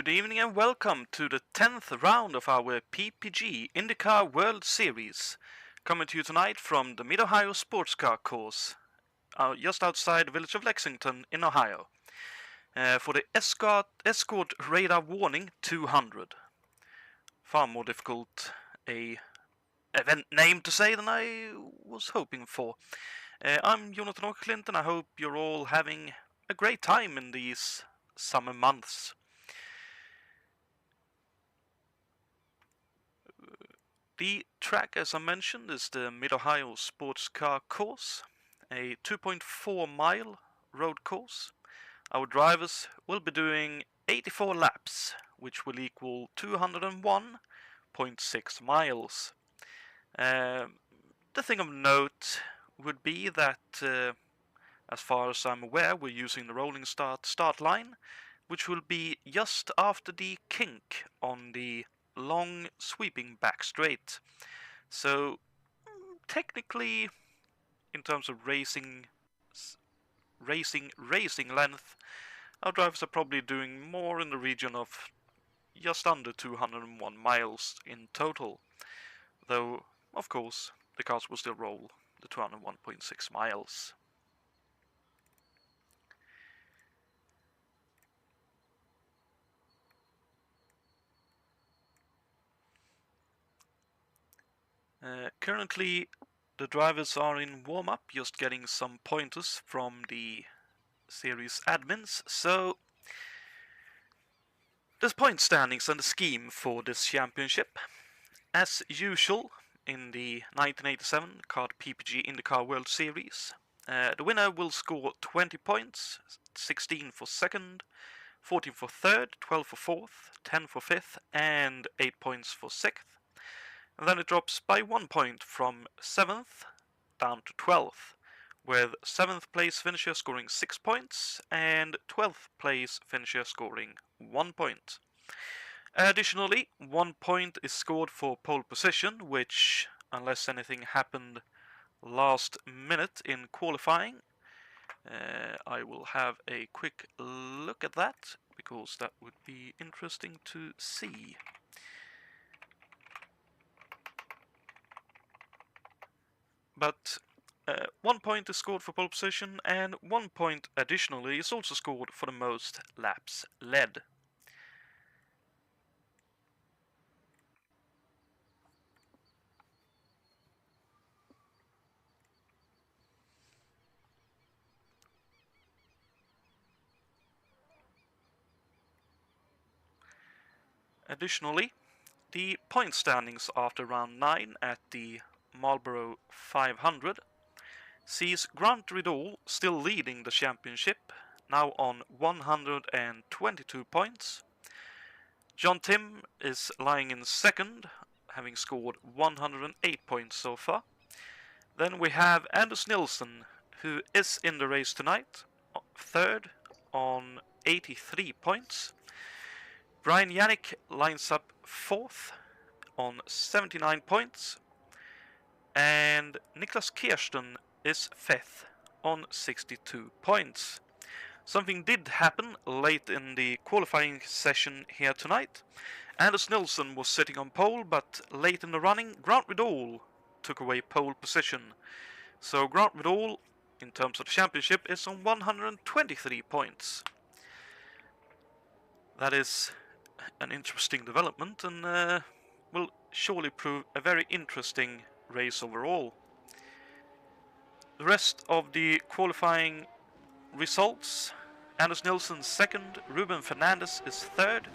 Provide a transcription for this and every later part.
Good evening and welcome to the 10th round of our PPG IndyCar World Series. Coming to you tonight from the Mid-Ohio Sports Car Course, just outside the village of Lexington in Ohio, for the Escort Radar Warning 200. Far more difficult a event name to say than I was hoping for. I'm Jonatan Acerclinth and I hope you're all having a great time in these summer months. The track, as I mentioned, is the Mid-Ohio Sports Car Course, a 2.4 mile road course. Our drivers will be doing 84 laps, which will equal 201.6 miles. The thing of note would be that, as far as I'm aware, we're using the rolling start line, which will be just after the kink on the long sweeping back straight. So technically, in terms of racing length, our drivers are probably doing more in the region of just under 201 miles in total, though of course the cars will still roll the 201.6 miles. Currently, the drivers are in warm-up, just getting some pointers from the series admins. So, the point standings and the scheme for this championship. As usual, in the 1987 CART PPG IndyCar World Series, the winner will score 20 points, 16 for second, 14 for third, 12 for fourth, 10 for fifth, and 8 points for sixth. And then it drops by 1 point from 7th down to 12th, with 7th place finisher scoring 6 points and 12th place finisher scoring 1 point. Additionally, 1 point is scored for pole position, which, unless anything happened last minute in qualifying, I will have a quick look at that, because that would be interesting to see. But 1 point is scored for pole position, and 1 point additionally is also scored for the most laps led. Additionally, the point standings after round 9 at the Marlboro 500 sees Grant Riddall still leading the championship, now on 122 points. John Tim is lying in second, having scored 108 points so far. Then we have Anders Nilsson, who is in the race tonight, third on 83 points. Brian Yannick lines up fourth on 79 points. And Niklas Kirsten is fifth on 62 points. Something did happen late in the qualifying session here tonight. Anders Nilsson was sitting on pole, but late in the running, Grant Riddall took away pole position. So Grant Riddall, in terms of the championship, is on 123 points. That is an interesting development and will surely prove a very interesting race overall. The rest of the qualifying results: Anders Nilsson second, Ruben Fernandez is third,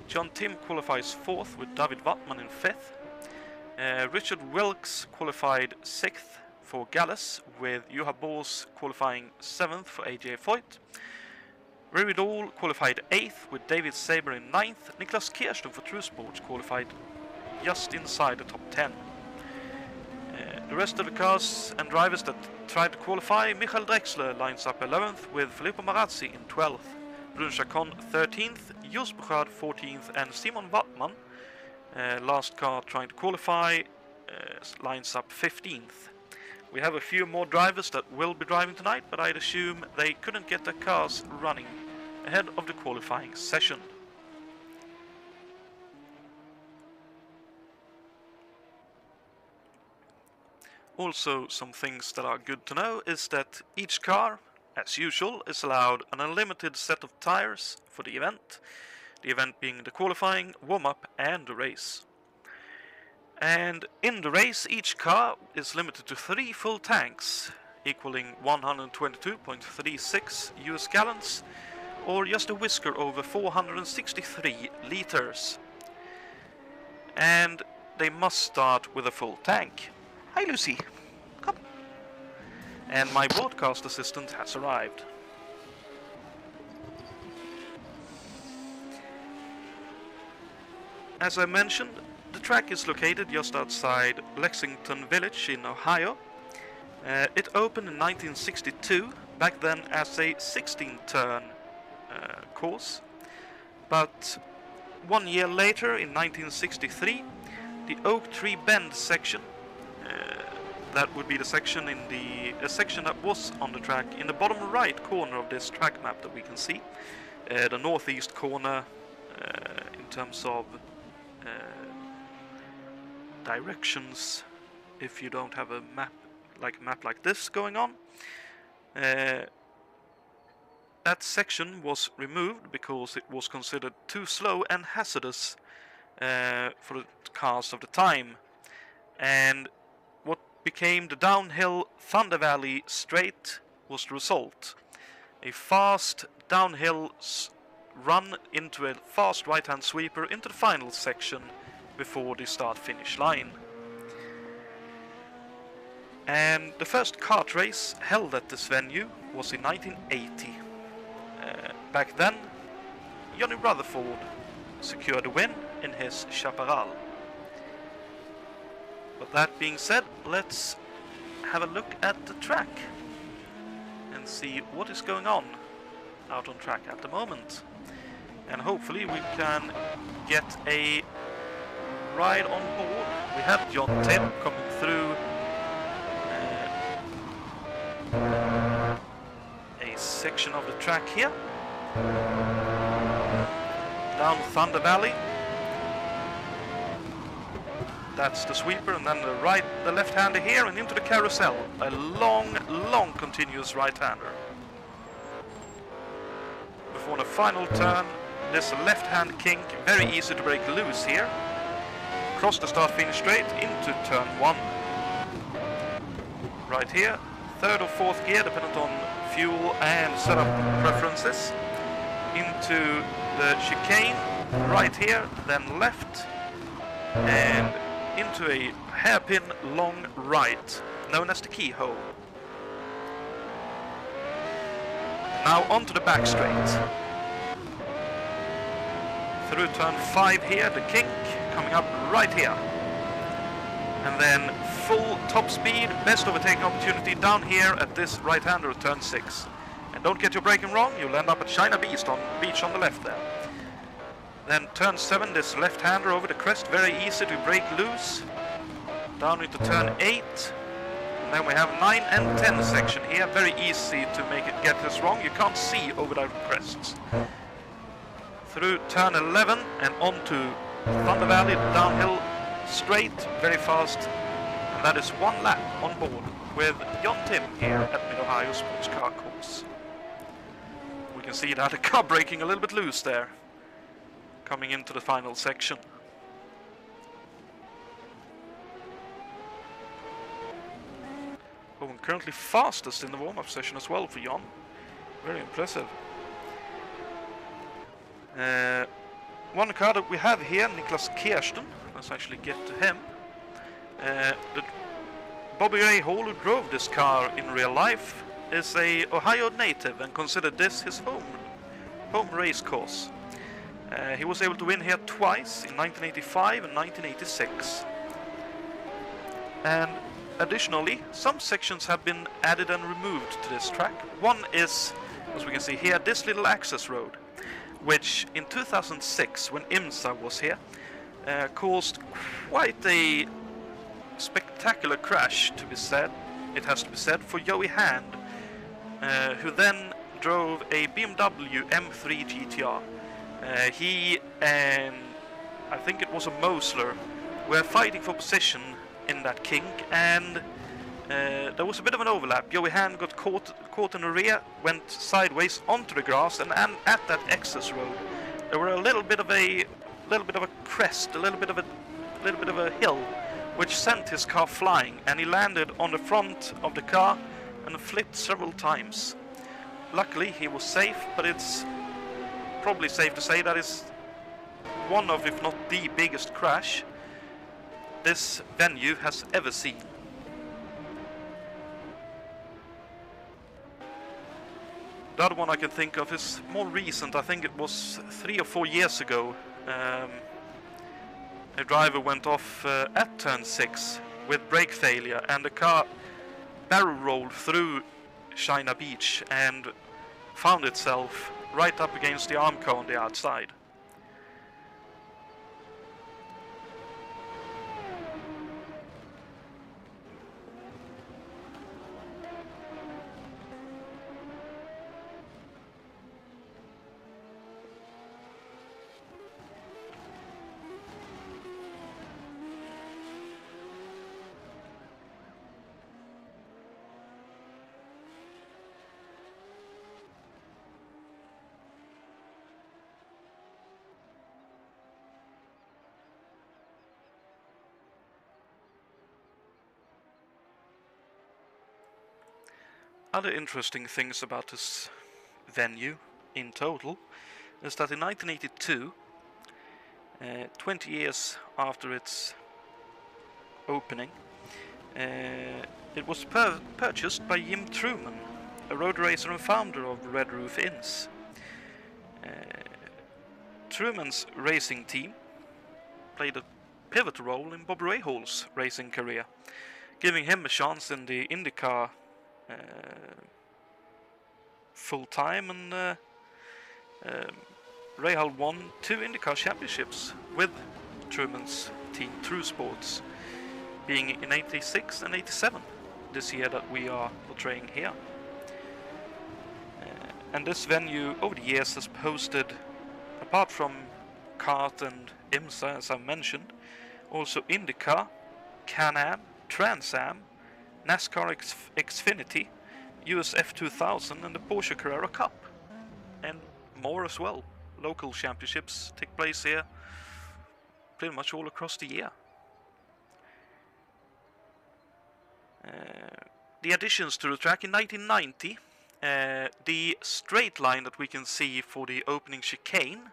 John Tim qualifies fourth with David Wattman in fifth, Richard Wilkes qualified sixth for Gallus, with Juha Bos qualifying seventh for AJ Foyt. Riddall qualified 8th with David Saber in 9th. Niklas Kirsten for True Sports qualified just inside the top 10. The rest of the cars and drivers that tried to qualify: Michael Drexler lines up 11th with Filippo Marazzi in 12th, Brun Chacon 13th, Jos Bouchard 14th, and Simon Wattman, last car trying to qualify, lines up 15th. We have a few more drivers that will be driving tonight, but I'd assume they couldn't get their cars running ahead of the qualifying session. Also, some things that are good to know is that each car, as usual, is allowed an unlimited set of tires for the event being the qualifying, warm-up and the race. And in the race, each car is limited to 3 full tanks, equaling 122.36 US gallons, or just a whisker over 463 liters. And they must start with a full tank. Hi Lucy, come. And my broadcast assistant has arrived. As I mentioned, the track is located just outside Lexington village in Ohio. It opened in 1962, back then as a 16-turn course, but 1 year later, in 1963, the Oak Tree Bend section, that would be the section in a section that was on the track in the bottom right corner of this track map that we can see, the northeast corner in terms of directions. If you don't have a map like this going on, that section was removed because it was considered too slow and hazardous for the cars of the time, and what became the downhill Thunder Valley Straight was the result. A fast downhill run into a fast right-hand sweeper into the final section before the start-finish line. And the first kart race held at this venue was in 1980. Back then, Johnny Rutherford secured a win in his Chaparral. But that being said, let's have a look at the track and see what is going on out on track at the moment. And hopefully we can get a ride on board. We have Jonatan coming through a section of the track here, down Thunder Valley. That's the sweeper, and then the left-hander here and into the carousel. A long continuous right-hander. Before the final turn, this left-hand kink, very easy to break loose here. Cross the start-finish straight into turn 1. Right here, 3rd or 4th gear, dependent on fuel and setup preferences. Into the chicane, right here, then left, and into a hairpin long right, known as the keyhole. Now onto the back straight. Through turn 5 here, the kink, coming up right here. And then full top speed, best overtaking opportunity down here at this right-hander at turn 6. And don't get your braking wrong, you'll end up at China Beach on the left there. Then turn 7, this left-hander over the crest, very easy to break loose. Down into turn 8. And then we have 9 and 10 section here, very easy to get this wrong, you can't see over the crests. Through turn 11 and onto Thunder Valley, downhill straight, very fast. And that is 1 lap on board with John Tim here at Mid-Ohio Sports Car Course. We can see that the car breaking a little bit loose there, coming into the final section. Oh, and currently fastest in the warm-up session as well for Jon. Very impressive. One car that we have here, Niklas Kirsten. Let's actually get to him. Bobby Ray Hall, who drove this car in real life, is a Ohio native and considered this his home race course. He was able to win here twice, in 1985 and 1986. And additionally, some sections have been added and removed to this track. One is, as we can see here, this little access road, which in 2006, when IMSA was here, caused quite a spectacular crash, to be said. It has to be said, for Joey Hand, who then drove a BMW M3 GTR. He and I think it was a Mosler were fighting for position in that kink, and There was a bit of an overlap. Joey Hand got caught in the rear, went sideways onto the grass, and at that access road, there were a little bit of a crest, a little bit of a hill, which sent his car flying, and he landed on the front of the car and flipped several times. Luckily, he was safe, but it's probably safe to say that is one of, if not the biggest crash this venue has ever seen. The other one I can think of is more recent. I think it was 3 or 4 years ago. A driver went off at turn 6 with brake failure, and the car barrel rolled through China Beach and found itself right up against the Armco on the outside. Other interesting things about this venue in total is that in 1982, 20 years after its opening, it was purchased by Jim Truman, a road racer and founder of Red Roof Inns. Truman's racing team played a pivotal role in Bob Rahal's racing career, giving him a chance in the IndyCar full time, and Rahal won 2 IndyCar championships with Truman's team True Sports, being in 86 and 87, this year that we are portraying here. And this venue over the years has hosted, apart from kart and IMSA as I mentioned, also IndyCar, Can-Am, Trans Am, NASCAR Xfinity, US F2000 and the Porsche Carrera Cup, and more as well. Local championships take place here pretty much all across the year. The additions to the track in 1990, the straight line that we can see for the opening chicane,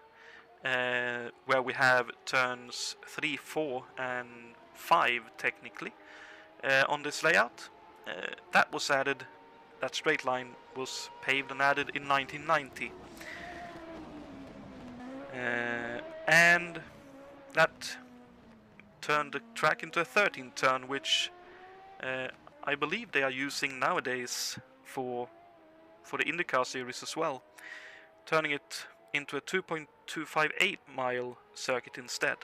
where we have turns 3, 4 and 5 technically, on this layout, that was added. That straight line was paved and added in 1990, and that turned the track into a 13th turn, which I believe they are using nowadays for the IndyCar series as well, turning it into a 2.258 mile circuit instead.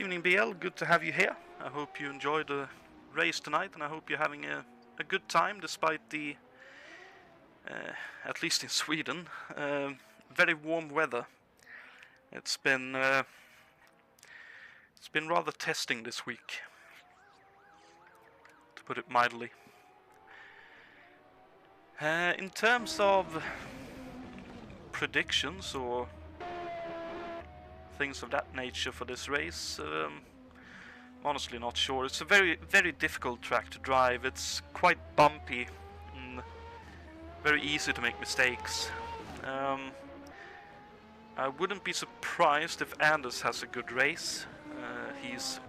evening, BL. Good to have you here. I hope you enjoyed the race tonight, and I hope you're having a good time despite the, at least in Sweden, very warm weather. It's been rather testing this week, to put it mildly. In terms of predictions or things of that nature for this race, I'm honestly not sure. It's a very, very difficult track to drive. It's quite bumpy and very easy to make mistakes. I wouldn't be surprised if Anders has a good race. He's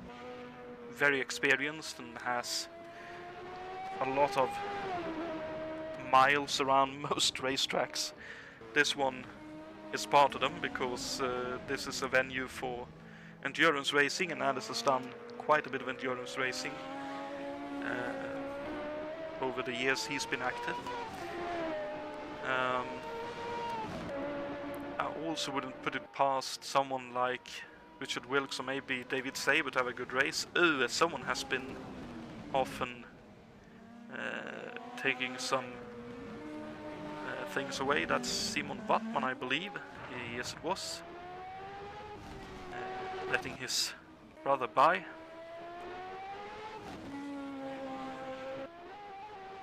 very experienced and has a lot of miles around most racetracks. This one is part of them because this is a venue for endurance racing, and Anders has done quite a bit of endurance racing over the years he's been active. I also wouldn't put it past someone like Richard Wilkes or maybe David Saber to have a good race. Someone has been often taking some things away. That's Simon Wattman, I believe. Yes, it was. Letting his brother by.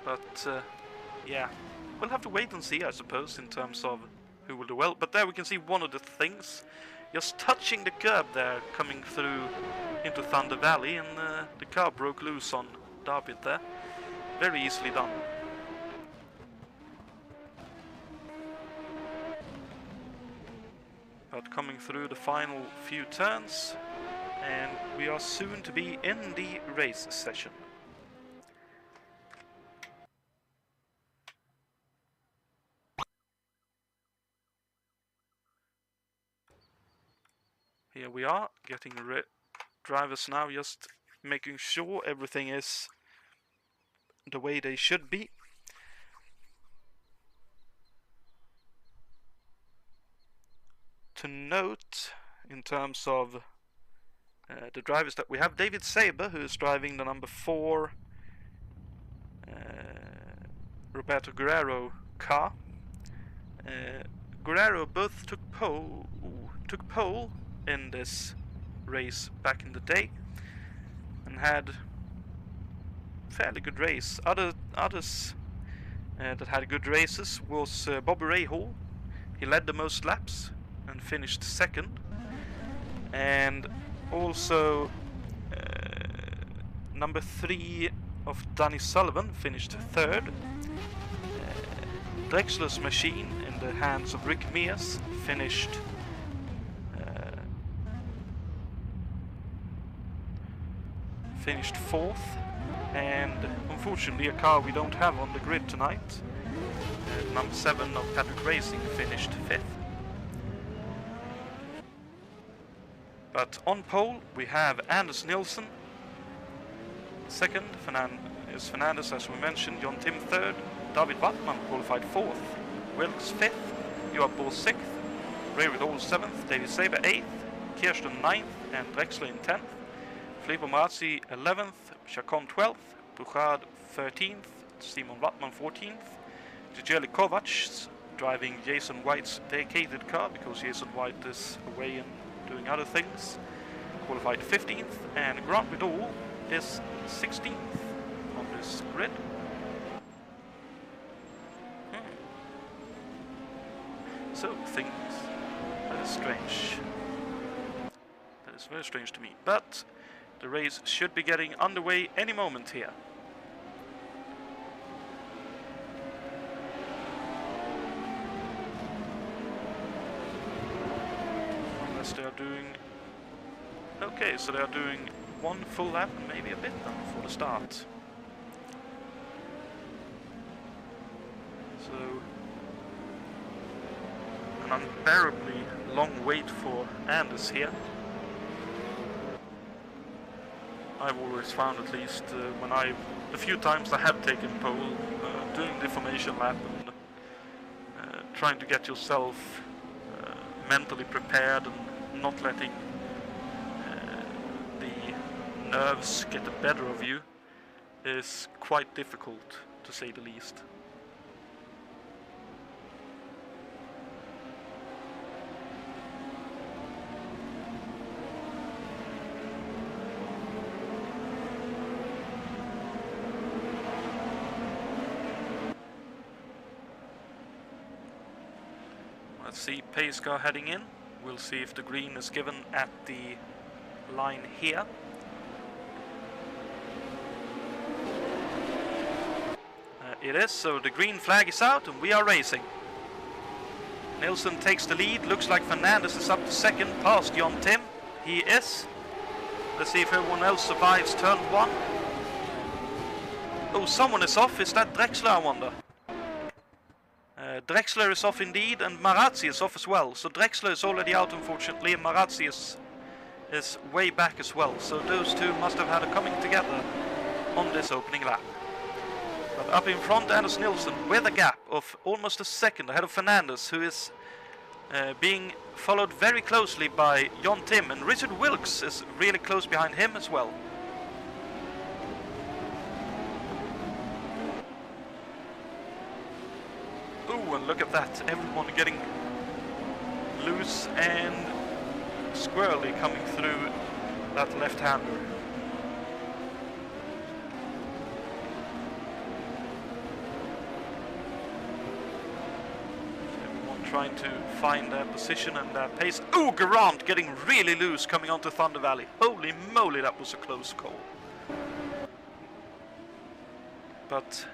But yeah, we'll have to wait and see, I suppose, in terms of who will do well. But there we can see one of the things, just touching the curb there, coming through into Thunder Valley, and the car broke loose on David there. Very easily done. But coming through the final few turns, and we are soon to be in the race session. Here we are, getting drivers now, just making sure everything is the way they should be. To note, in terms of the drivers that we have, David Saber, who is driving the number 4 Roberto Guerrero car. Guerrero both took pole in this race back in the day and had fairly good race. Others that had good races was Bobby Rahal. He led the most laps and finished second, and also number 3 of Danny Sullivan finished third. Drexler's machine in the hands of Rick Mears finished fourth, and unfortunately a car we don't have on the grid tonight, number 7 of Patrick Racing, finished 5th. But on pole we have Anders Nilsson, second, Fernandez as we mentioned, John Tim third, David Wattman qualified 4th, Wilkes 5th, Juha Bos 6th, Ray Riddle 7th, David Saber 8th, Kirsten 9th, and Drexler in 10th, Filippo Marazzi 11th, Chacon 12th, Bouchard 13th, Simon Wattman 14th, Gigeli Kovacs driving Jason White's dedicated car because Jason White is away and doing other things, qualified 15th, and Grant Riddle is 16th on this grid. So things, that is strange. That is very strange to me, but the race should be getting underway any moment here. Unless they are doing... Okay, so they are doing one full lap and maybe a bit then for the start. So... an unbearably long wait for Anders here. I've always found, at least when the few times I have taken pole, doing the formation lap and trying to get yourself mentally prepared and not letting the nerves get the better of you is quite difficult, to say the least. Let's see, pace car heading in. We'll see if the green is given at the line here. It is, so the green flag is out and we are racing. Nilsson takes the lead. Looks like Fernandez is up to second, past Jonatan. He is. Let's see if everyone else survives turn one. Oh, someone is off. Is that Drexler, I wonder? Drexler is off indeed, and Marazzi is off as well. So Drexler is already out, unfortunately, and Marazzi is way back as well. So those two must have had a coming together on this opening lap. But up in front, Anders Nilsson with a gap of almost a second ahead of Fernandez, who is being followed very closely by Jonatan, and Richard Wilkes is really close behind him as well. Ooh, and look at that, everyone getting loose and squirrely coming through that left-hander. Everyone trying to find their position and their pace. Ooh, Garant getting really loose coming onto Thunder Valley. Holy moly, that was a close call. But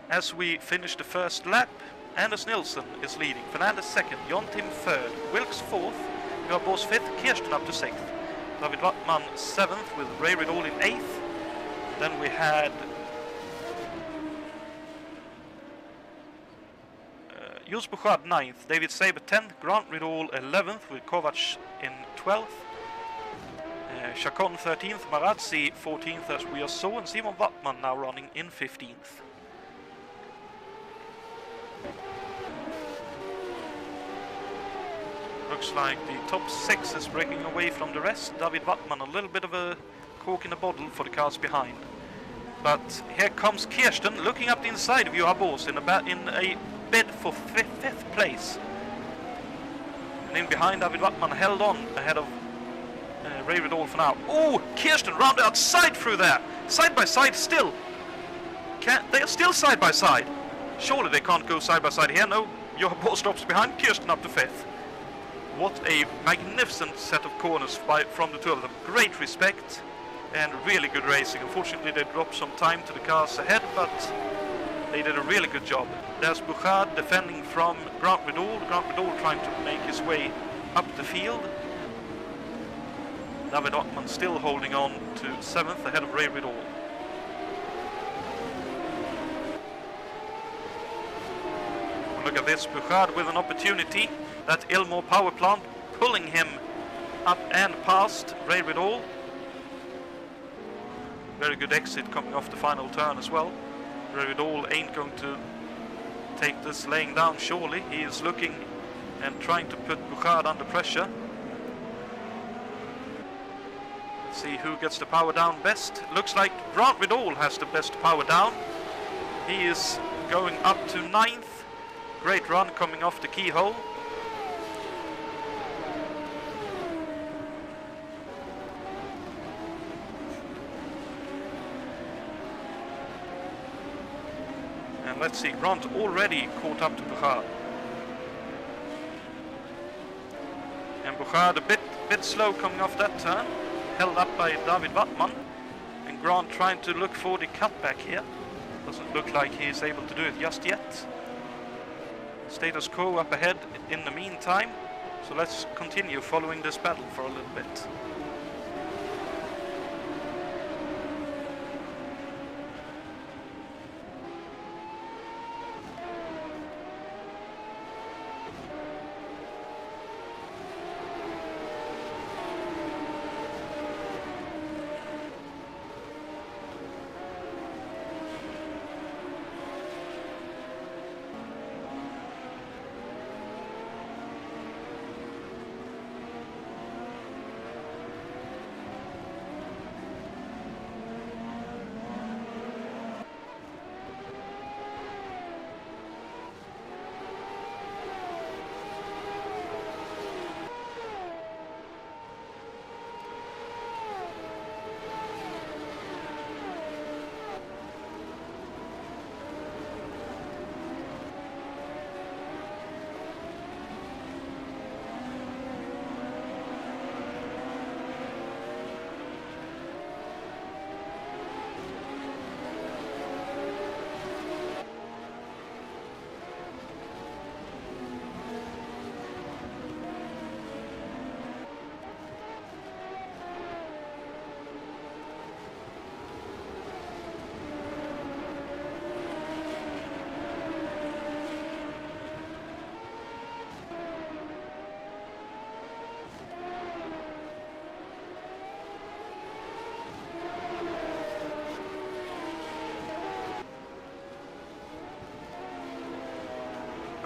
as we finish the first lap, Anders Nilsson is leading, Fernandez second, Jonatan third, Wilkes fourth, Juha Bos fifth, Kirsten up to sixth, David Wattman seventh with Ray Riddle in eighth. Then we had Jules Bouchard ninth, David Saber 10th, Grant Riddle 11th with Kovac in 12th, Chacon 13th, Marazzi 14th as we saw, and Simon Wattman now running in 15th. Looks like the top six is breaking away from the rest. David Wattman, a little bit of a cork in a bottle for the cars behind. But here comes Kirsten looking up the inside of Juha Bos in a bid for fifth place. And in behind, David Wattman held on ahead of Ray Riddle for now. Oh, Kirsten round outside through there. Side by side still. They are still side by side. Surely they can't go side by side here. No, Juha Bos drops behind, Kirsten up to fifth. What a magnificent set of corners from the two of them. Great respect and really good racing. Unfortunately, they dropped some time to the cars ahead, but they did a really good job. There's Bouchard defending from Grant Riddle. Grant Riddle trying to make his way up the field. David Ottman still holding on to 7th ahead of Ray Riddle. Look at this, Bouchard with an opportunity. That Ilmore power plant pulling him up and past Ray Riddle. Very good exit coming off the final turn as well. Ray Riddle ain't going to take this laying down surely. He is looking and trying to put Bouchard under pressure. Let's see who gets the power down best. Looks like Grant Riddle has the best power down. He is going up to 9th. Great run coming off the keyhole. And let's see, Grant already caught up to Bouchard. And Bouchard a bit slow coming off that turn. Held up by David Wattman. And Grant trying to look for the cutback here. Doesn't look like he is able to do it just yet. Status quo up ahead in the meantime. So let's continue following this battle for a little bit.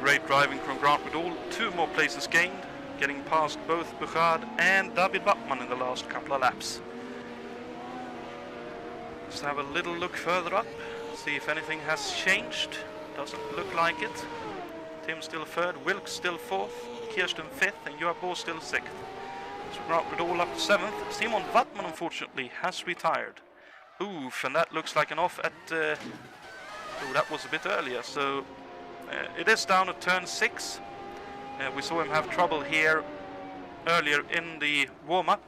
Great driving from Grant with all 2 more places gained, getting past both Buchard and David Wattmann in the last couple of laps. Let's have a little look further up, see if anything has changed. Doesn't look like it. Tim still 3rd, Wilkes still 4th, Kirsten 5th, and Juha Bos still 6th. So Grant with all up to 7th. Simon Wattmann unfortunately has retired. Oof, and that looks like an off at... oh, that was a bit earlier, so... it is down at turn 6. We saw him have trouble here earlier in the warm-up.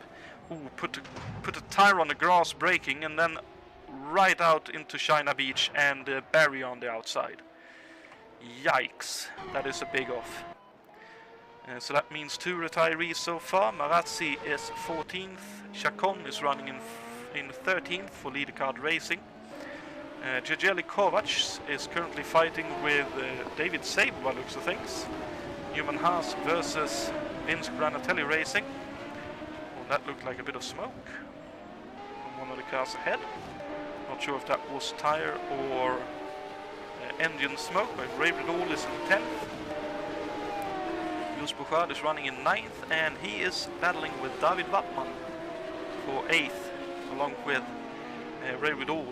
Ooh, put a tire on the grass braking and then right out into China Beach and Barry on the outside. Yikes, that is a big off. So that means 2 retirees so far. Marazzi is 14th. Chacon is running in 13th for Leader Card Racing. Jejeli Kovac is currently fighting with David Sabe by looks of things. Newman Haas versus Vince Granatelli Racing. Well, that looked like a bit of smoke from one of the cars ahead. Not sure if that was tire or engine smoke, but Ray Riddle is in 10th. Jules Buchard is running in 9th, and he is battling with David Wattmann for 8th, along with Ray Riddle.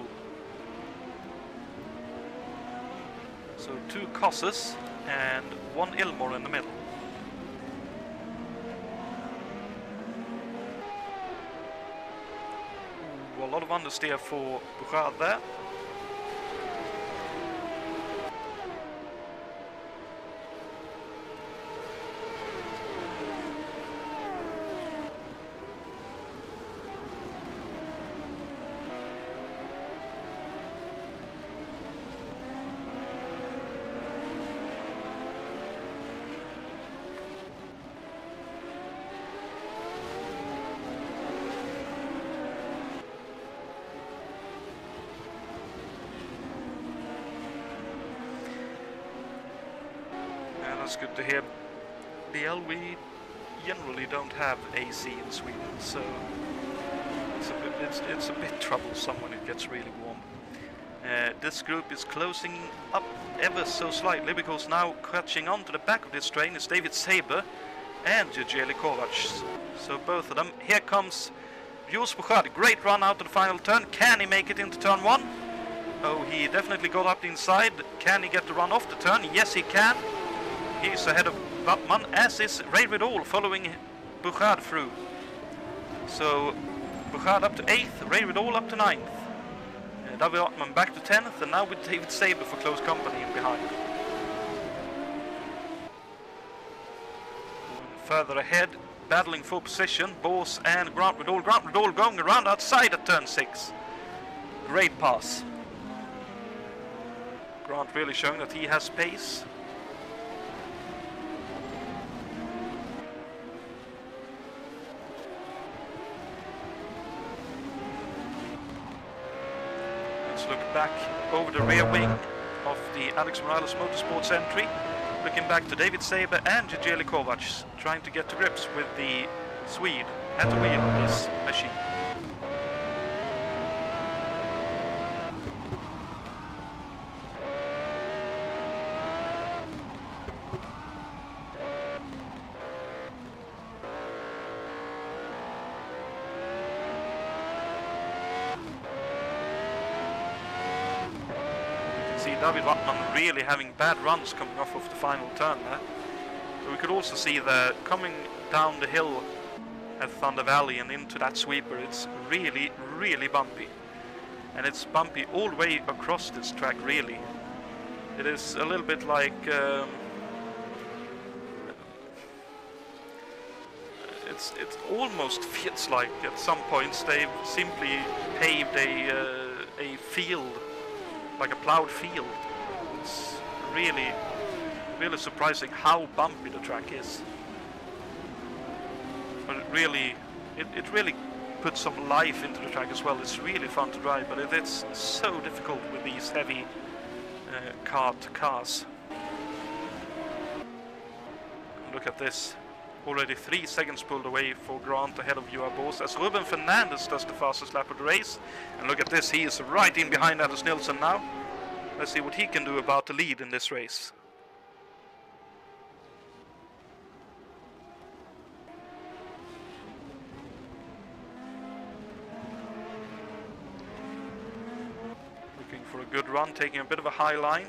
So 2 Kosses and 1 Ilmor in the middle. Ooh, a lot of understeer for Buchard there. That's good to hear. BL, we generally don't have AC in Sweden, so it's a bit troublesome when it gets really warm. This group is closing up ever so slightly, because now catching on to the back of this train is David Saber and Jejeli Kovac. So both of them. Here comes Jules Buchard. Great run out to the final turn. Can he make it into turn 1? Oh, he definitely got up the inside. Can he get the run off the turn? Yes, he can. He's ahead of Wattmann, as is Ray Riddle following Buchard through. So Buchard up to 8th, Ray Riddle up to 9th. David Wattmann back to 10th, and now with David Saber for close company in behind. Further ahead, battling for position, Bos and Grant Riddle. Grant Riddle going around outside at turn 6. Great pass. Grant really showing that he has pace. Look back over the rear wing of the Alex Morales Motorsports entry, looking back to David Saber and Jejeli Kovac, trying to get to grips with the Swede at the wheel of this machine. David Wattmann really having bad runs coming off of the final turn there. But we could also see that coming down the hill at Thunder Valley and into that sweeper, it's really, really bumpy. And it's bumpy all the way across this track, really. It is a little bit like... it almost feels like at some points they've simply paved a field, like a plowed field. It's really, really surprising how bumpy the track is. But it really puts some life into the track as well. It's really fun to drive, but it's so difficult with these heavy cars. Look at this. Already 3 seconds pulled away for Grant ahead of Juha Bos, as Ruben Fernandez does the fastest lap of the race. And look at this, he is right in behind Anders Nilsson now. Let's see what he can do about the lead in this race. good run, taking a bit of a high line,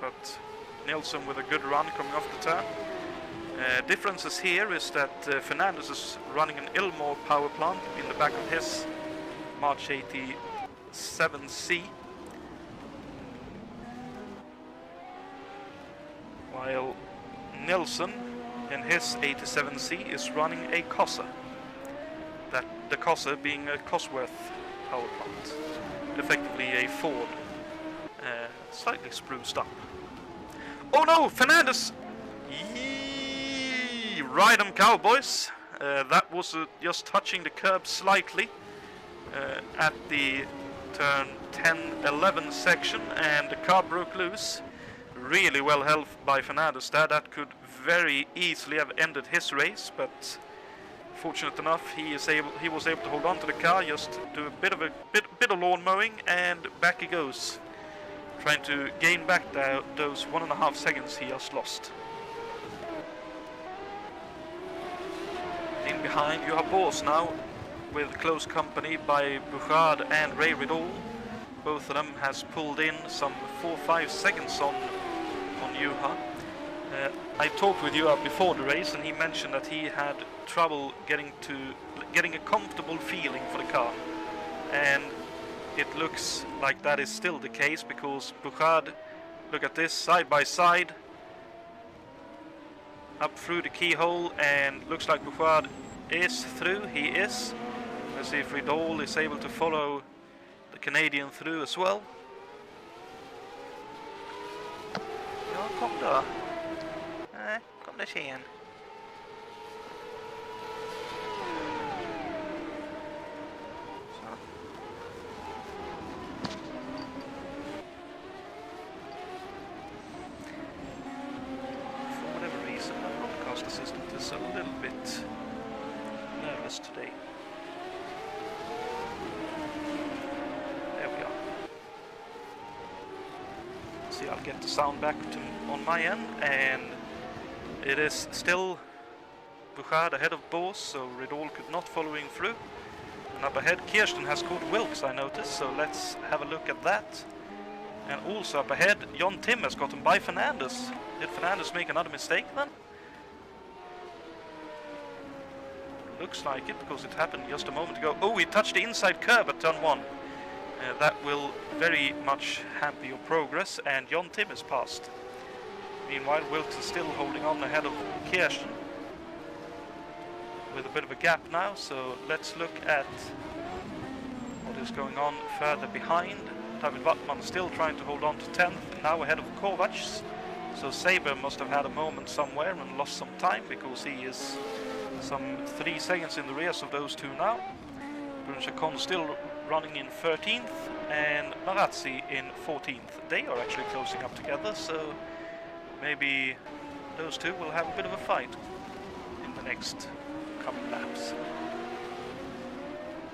but Nilsson with a good run coming off the turn. Differences here is that Fernandez is running an Ilmore power plant in the back of his March 87C, while Nilsson in his 87C is running a Cosa. That the Cosa being a Cosworth power plant, effectively a Ford, slightly spruced up. Oh no, Fernandez! Yee, ride 'em cowboys! That was just touching the curb slightly at the turn 10-11 section, and the car broke loose. Really well held by Fernandez there. That could very easily have ended his race, but fortunate enough he was able to hold on to the car, just do a bit of lawn mowing, and back he goes, trying to gain back those 1.5 seconds he just lost. In behind Juha Bos now, with close company by Bouchard and Ray Riddle. Both of them has pulled in some 4-5 seconds on Juha. I talked with Juha before the race, and he mentioned that he had trouble getting a comfortable feeling for the car, and it looks like that is still the case, because Bouchard, look at this, side by side up through the keyhole, and looks like Bouchard is through. He is. Let's see if Riddle is able to follow the Canadian through as well. Ja, kom då. Kom där tjejen. For whatever reason, my broadcast assistant is a little bit nervous today. There we are. See, I'll get the sound back on my end, and it is still Bouchard ahead of Bos, so Riddle could not following through. And up ahead, Kirsten has caught Wilkes, I noticed, so let's have a look at that. And also up ahead, John Tim has gotten by Fernandez. Did Fernandez make another mistake then? Looks like it, because it happened just a moment ago. Oh, he touched the inside curb at turn 1. That will very much hamper your progress, and John Tim is passed. Meanwhile, Wilkes is still holding on ahead of Kirsten with a bit of a gap now, so let's look at what is going on further behind. David Wattman still trying to hold on to 10th, now ahead of Kovacs. So Saber must have had a moment somewhere and lost some time, because he is some 3 seconds in the rear of those two now. Brunchakon still running in 13th, and Marazzi in 14th. They are actually closing up together, so maybe those two will have a bit of a fight in the next couple laps.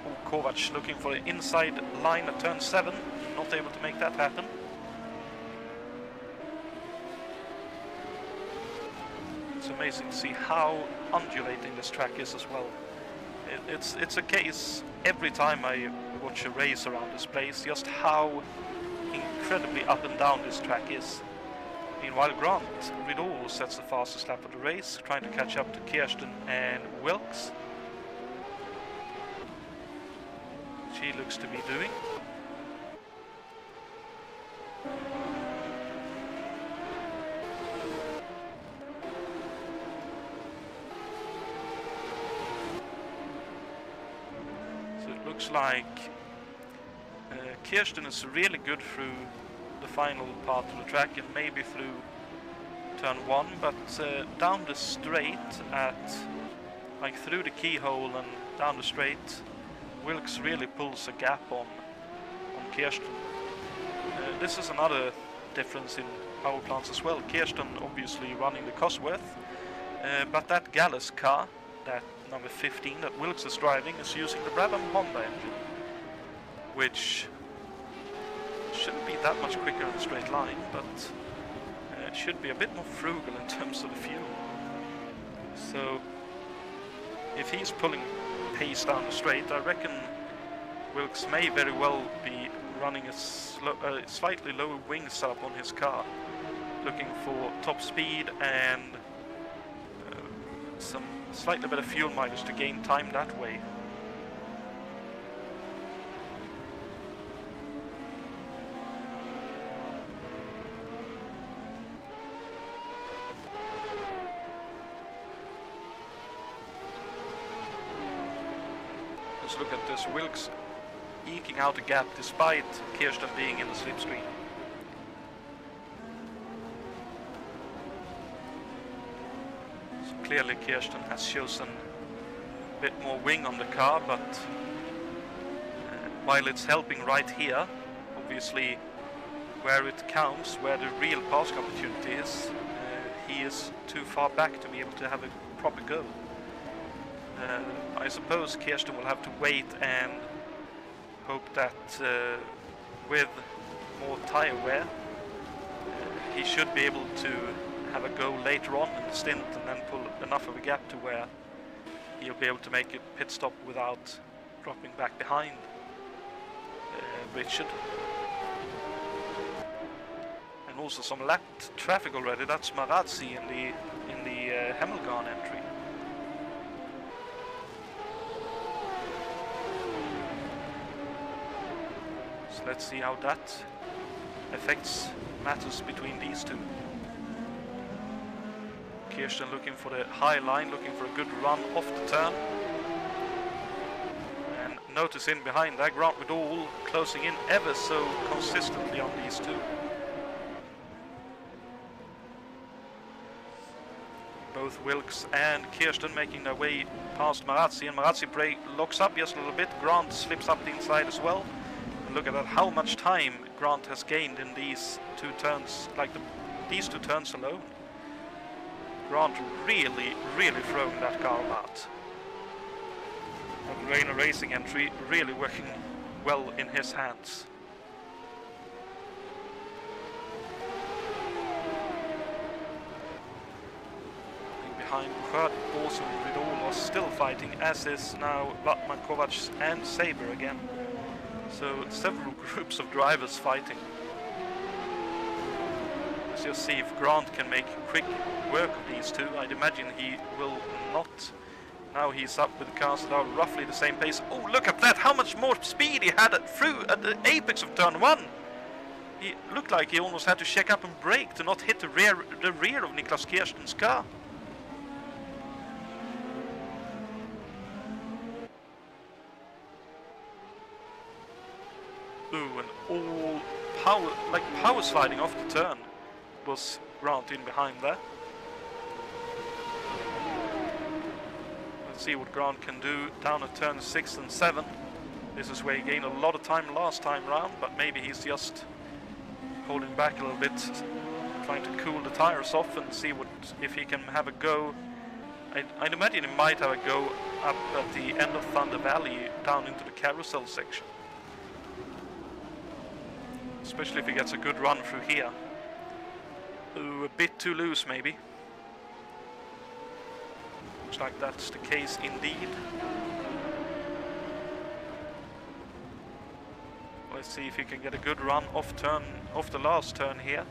Oh, Kovac looking for the inside line at turn 7, not able to make that happen. It's amazing to see how undulating this track is as well. It's a case every time I watch a race around this place, just how incredibly up and down this track is. Meanwhile, Grant Riddle sets the fastest lap of the race, trying to catch up to Kirsten and Wilkes. She looks to be doing. So it looks like Kirsten is really good through the final part of the track, and maybe through turn 1, but down the straight through the keyhole and down the straight, Wilkes really pulls a gap on Kirsten. This is another difference in power plants as well. Kirsten obviously running the Cosworth, but that Gallus car, that number 15 that Wilkes is driving, is using the Brabham Honda engine, which shouldn't be that much quicker in a straight line, but it should be a bit more frugal in terms of the fuel. So if he's pulling pace down the straight, I reckon Wilkes may very well be running a slightly lower wing setup on his car, looking for top speed and some slightly better fuel mileage to gain time that way. Just look at this, Wilkes eking out a gap despite Kirsten being in the slipstream. So clearly Kirsten has chosen a bit more wing on the car, but while it's helping right here, obviously where it counts, where the real passing opportunity is, he is too far back to be able to have a proper go. I suppose Kirsten will have to wait and hope that with more tire wear he should be able to have a go later on in the stint and then pull enough of a gap to where he'll be able to make a pit stop without dropping back behind Richard. And also some lapped traffic already. That's Marazzi in the Hemmelgarn entry. Let's see how that affects matters between these two. Kirsten looking for the high line, looking for a good run off the turn. And notice in behind that, Grant Vidal closing in ever so consistently on these two. Both Wilkes and Kirsten making their way past Marazzi, and Marazzi locks up just a little bit. Grant slips up the inside as well. Look at that, how much time Grant has gained in these two turns, like these two turns alone. Grant really throwing that car out. And Reina Racing entry really working well in his hands. Behind Juha Bos and Vidal are still fighting, as is now Vatman, Kovac and Saber again. So several groups of drivers fighting. Let's just see if Grant can make quick work of these two. I'd imagine he will not. Now he's up with the cars that are roughly the same pace. Oh, look at that! How much more speed he had through at the apex of turn one! He looked like he almost had to check up and brake to not hit the rear of Niklas Kirsten's car. Ooh, and all power sliding off the turn was Grant in behind there. Let's see what Grant can do down at turn 6 and 7. This is where he gained a lot of time last time round, but maybe he's just holding back a little bit, trying to cool the tires off and see if he can have a go. I'd imagine he might have a go up at the end of Thunder Valley down into the carousel section. Especially if he gets a good run through here. Ooh, a bit too loose maybe. Looks like that's the case indeed. Let's see if he can get a good run off the last turn here.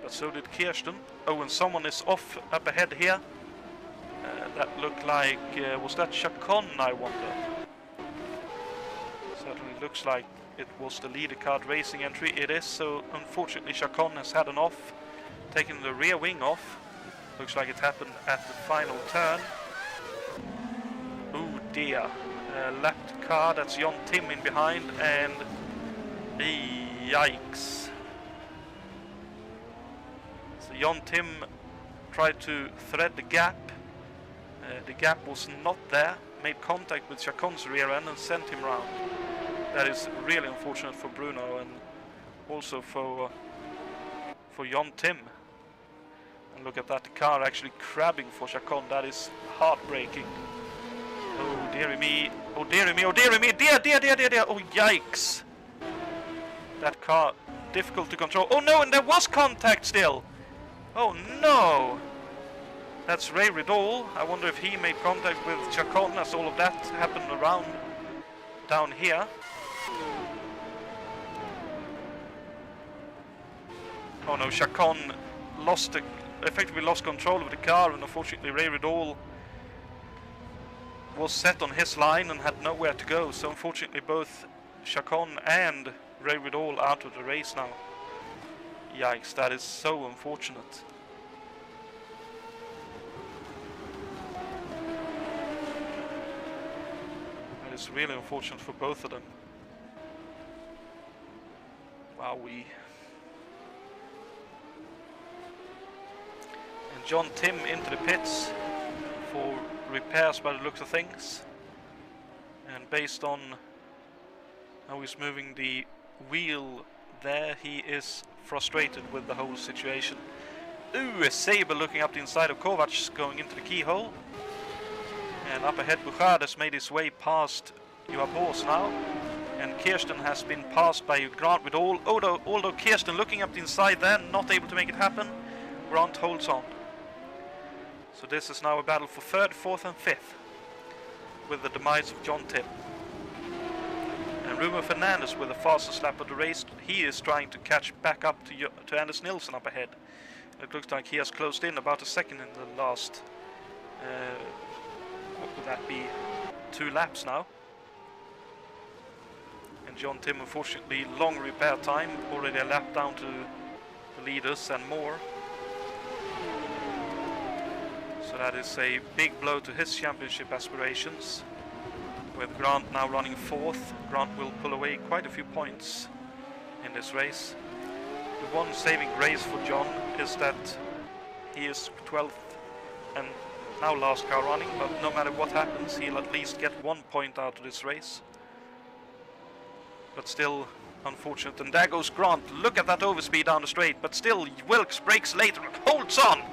But so did Kirsten. Oh, and someone is off up ahead here. That looked like, was that Chacon, I wonder? Certainly looks like it was the leader card racing entry. It is, so unfortunately Chacon has had an off, taking the rear wing off. Looks like it happened at the final turn. Oh dear, lapped car, that's Jon Tim in behind, and yikes. So Jon Tim tried to thread the gap. The gap was not there, made contact with Chacon's rear end and sent him round. That is really unfortunate for Bruno and also for Jon Tim. And look at that, the car actually crabbing for Chacon. That is heartbreaking. Oh dearie me, oh dearie me, oh dearie me, dear, oh yikes. That car, difficult to control. Oh no, and there was contact still. Oh no. That's Ray Riddle. I wonder if he made contact with Chacon as all of that happened around down here. Oh no, Chacon effectively lost control of the car, and unfortunately Ray Riddle was set on his line and had nowhere to go. So unfortunately both Chacon and Ray Riddle out of the race now. Yikes, that is so unfortunate. That is really unfortunate for both of them. Wowee. And John Tim into the pits for repairs by the looks of things. And based on how he's moving the wheel there, he is frustrated with the whole situation. Ooh, a Saber looking up the inside of Kovac, going into the keyhole. And up ahead, Buchard has made his way past Juha Bos now. And Kirsten has been passed by Grant with although Kirsten looking up the inside there, not able to make it happen. Grant holds on. So this is now a battle for 3rd, 4th and 5th, with the demise of John Tim. And Ruben Fernandez with the fastest lap of the race. He is trying to catch back up to Anders Nilsson up ahead. It looks like he has closed in about a second in the last, what would that be, 2 laps now. And John Tim, unfortunately, long repair time, already a lap down to the leaders and more. So that is a big blow to his championship aspirations. With Grant now running 4th, Grant will pull away quite a few points in this race. The one saving grace for John is that he is 12th and now last car running, but no matter what happens, he'll at least get 1 point out of this race. But still unfortunate. And there goes Grant. Look at that overspeed down the straight, but still Wilkes brakes later and holds on.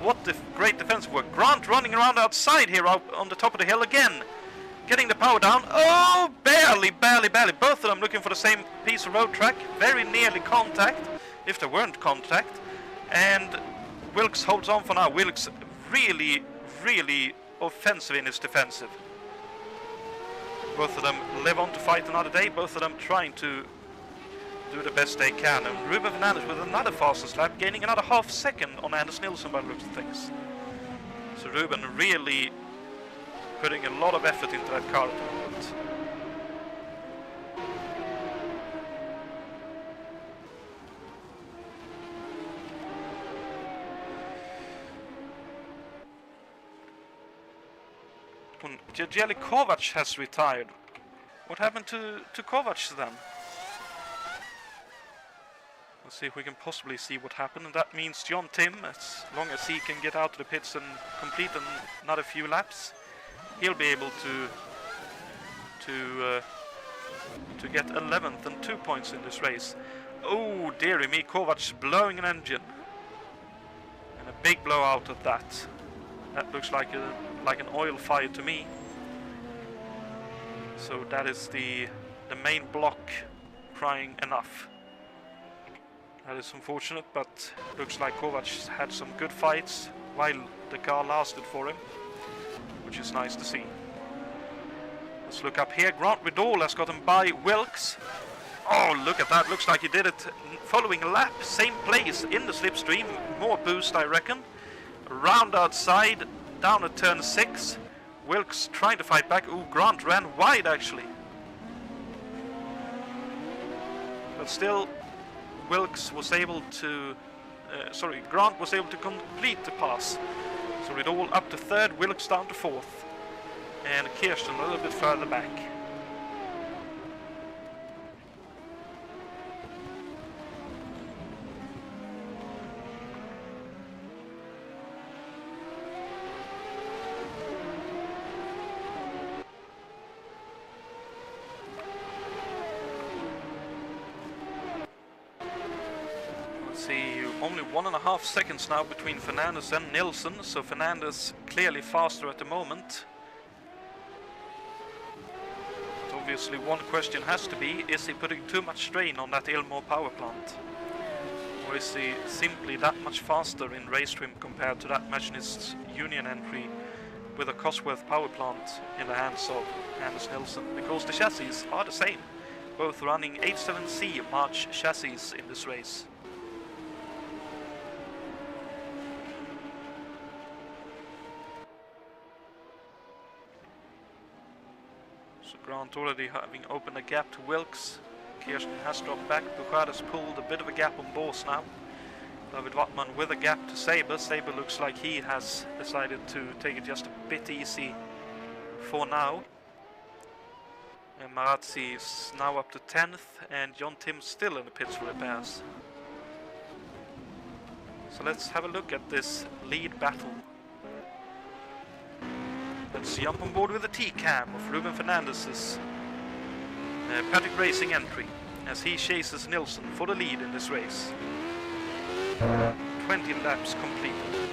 What great defensive work. Grant running around outside here out on the top of the hill again. Getting the power down. Oh, barely. Both of them looking for the same piece of road track. Very nearly contact, if there weren't contact. And Wilkes holds on for now. Wilkes really offensive in his defensive. Both of them live on to fight another day. Both of them trying to do the best they can. And Ruben Fernandez with another fastest lap, gaining another half second on Anders Nilsson by the looks of things. So Ruben really putting a lot of effort into that car at the moment. Jelly Kovac has retired. What happened to Kovac then? Let's see if we can possibly see what happened. And that means John Tim, as long as he can get out of the pits and complete another few laps, he'll be able to get 11th and 2 points in this race. Oh dearie me, Kovac blowing an engine. And a big blowout at that. That looks like an oil fire to me. So that is the main block crying enough. That is unfortunate, but looks like Kovac had some good fights while the car lasted for him, which is nice to see. Let's look up here. Grant Riddle has gotten by Wilkes. Oh, look at that. Looks like he did it following a lap. Same place in the slipstream. More boost, I reckon. Round outside, down at turn 6. Wilkes trying to fight back. Ooh, Grant ran wide actually. But still, Wilkes was able to... Grant was able to complete the pass. So Riddle up to 3rd, Wilkes down to 4th. And Kirsten a little bit further back. Only 1.5 seconds now between Fernandez and Nilsson, so Fernandez clearly faster at the moment. But obviously one question has to be, is he putting too much strain on that Ilmore power plant? Or is he simply that much faster in race trim compared to that machinist's Union entry with a Cosworth power plant in the hands of Anders Nilsson? Because the chassis are the same, both running H7C March chassis in this race. So Grant already having opened a gap to Wilkes. Kirsten has dropped back. Bouchard has pulled a bit of a gap on Bos now. David Wattman with a gap to Saber. Saber looks like he has decided to take it just a bit easy for now. And Marazzi is now up to 10th, and John Tim still in the pits for repairs. So let's have a look at this lead battle. Let's jump on board with the T-cam of Ruben Fernandez's Paddock Racing entry as he chases Nilsson for the lead in this race. 20 laps completed.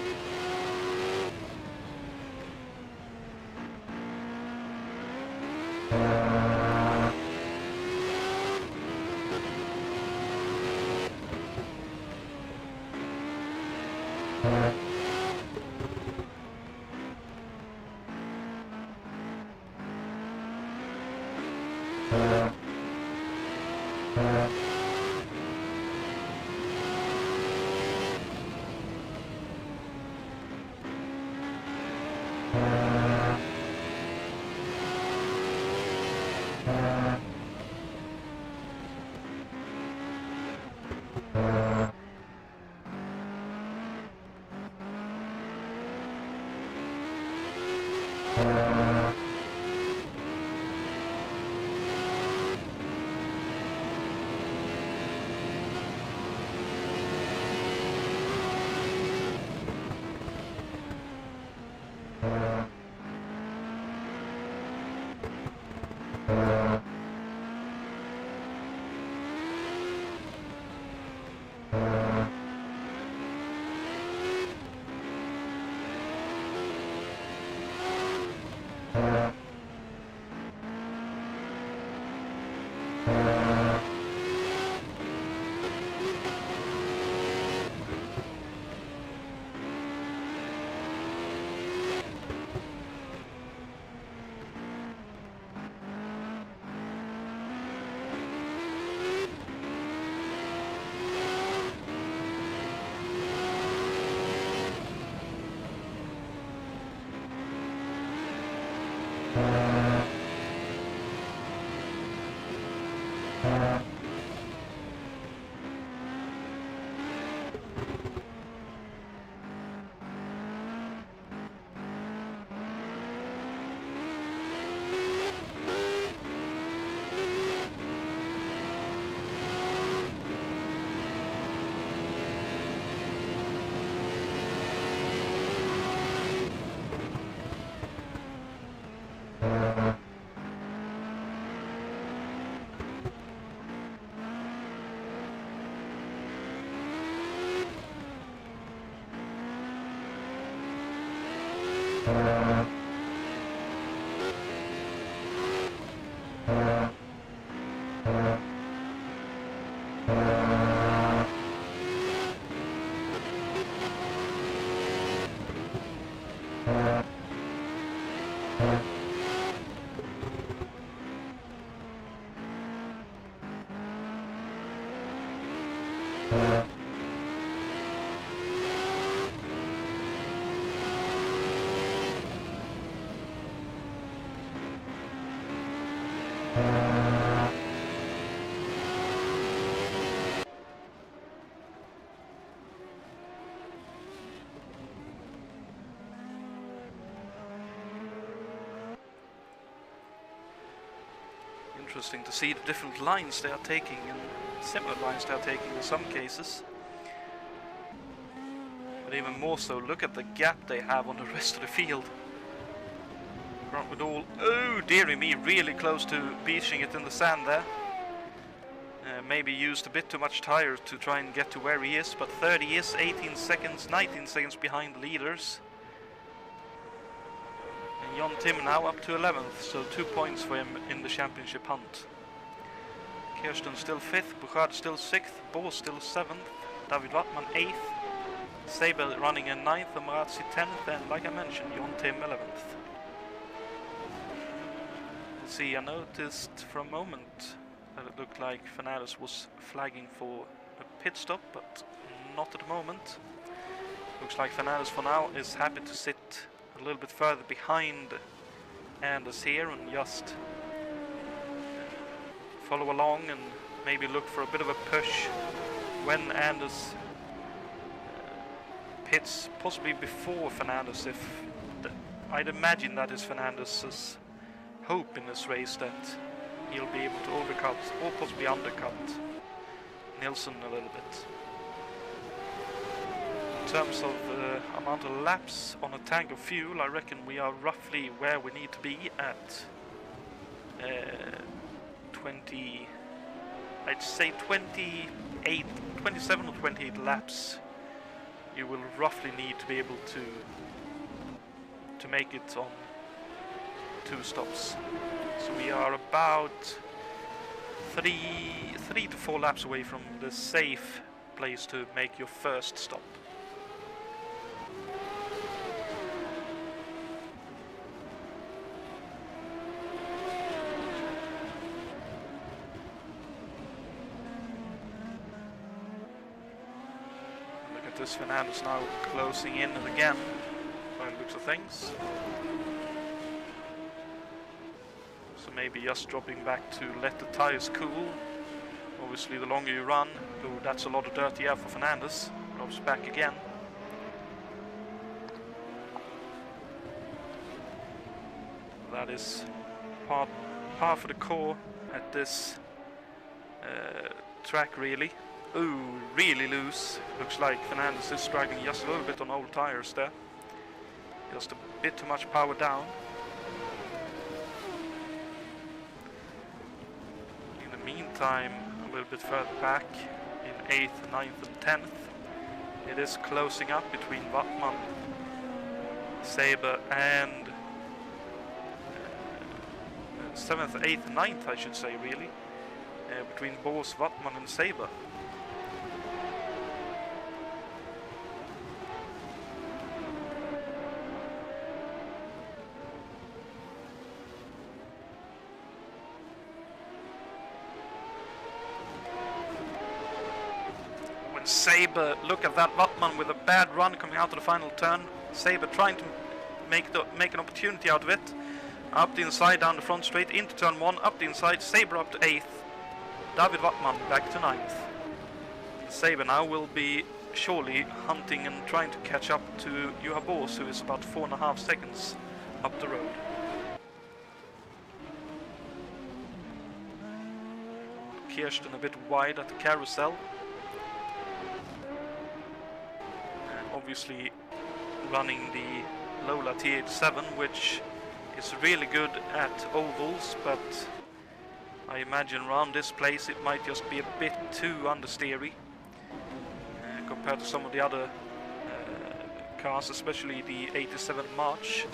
Interesting to see the different lines they are taking, and similar lines they are taking in some cases. But even more so, look at the gap they have on the rest of the field. Grant Woodall, oh dearie me, really close to beaching it in the sand there. Maybe used a bit too much tire to try and get to where he is, but third he is, 18 seconds, 19 seconds behind the leaders. And John Tim now up to 11th, so 2 points for him in the championship hunt. Kirsten still 5th, Bouchard still 6th, Bos still 7th. David Wattman 8th, Saber running in 9th, and Marazzi 10th, and like I mentioned, Jonatan 11th. See, I noticed for a moment that it looked like Fernandez was flagging for a pit stop, but not at the moment. Looks like Fernandez for now is happy to sit a little bit further behind Anders here and just follow along and maybe look for a bit of a push when Anders pits, possibly before Fernandez. I'd imagine that is Fernandez's hope in this race, that he'll be able to overcut or possibly undercut Nilsson a little bit. In terms of the amount of laps on a tank of fuel, I reckon we are roughly where we need to be at 27 or 28 laps. You will roughly need to be able to make it on 2 stops. So we are about 3 to 4 laps away from the safe place to make your first stop. Look at this, Fernandez now closing in again by the looks of things. So maybe just dropping back to let the tires cool. Obviously the longer you run, though that's a lot of dirty air for Fernandez, drops back again. That is par for the core at this track really. Ooh, really loose. Looks like Fernandez is struggling just a little bit on old tires there. Just a bit too much power down. In the meantime, a little bit further back in 8th, 9th and 10th, it is closing up between Wattman, Saber and 7th, 8th and 9th, I should say really, between Bos, Wattman and Saber. Saber, look at that, Wattman with a bad run coming out of the final turn. Saber trying to make an opportunity out of it. Up the inside, down the front straight, into turn 1, up the inside, Saber up to 8th. David Wattman back to 9th. Saber now will be surely hunting and trying to catch up to Juha Bos, who is about 4.5 seconds up the road. Kirsten a bit wide at the carousel. Obviously running the Lola T87, which is really good at ovals, but I imagine around this place it might just be a bit too understeery compared to some of the other cars, especially the 87 March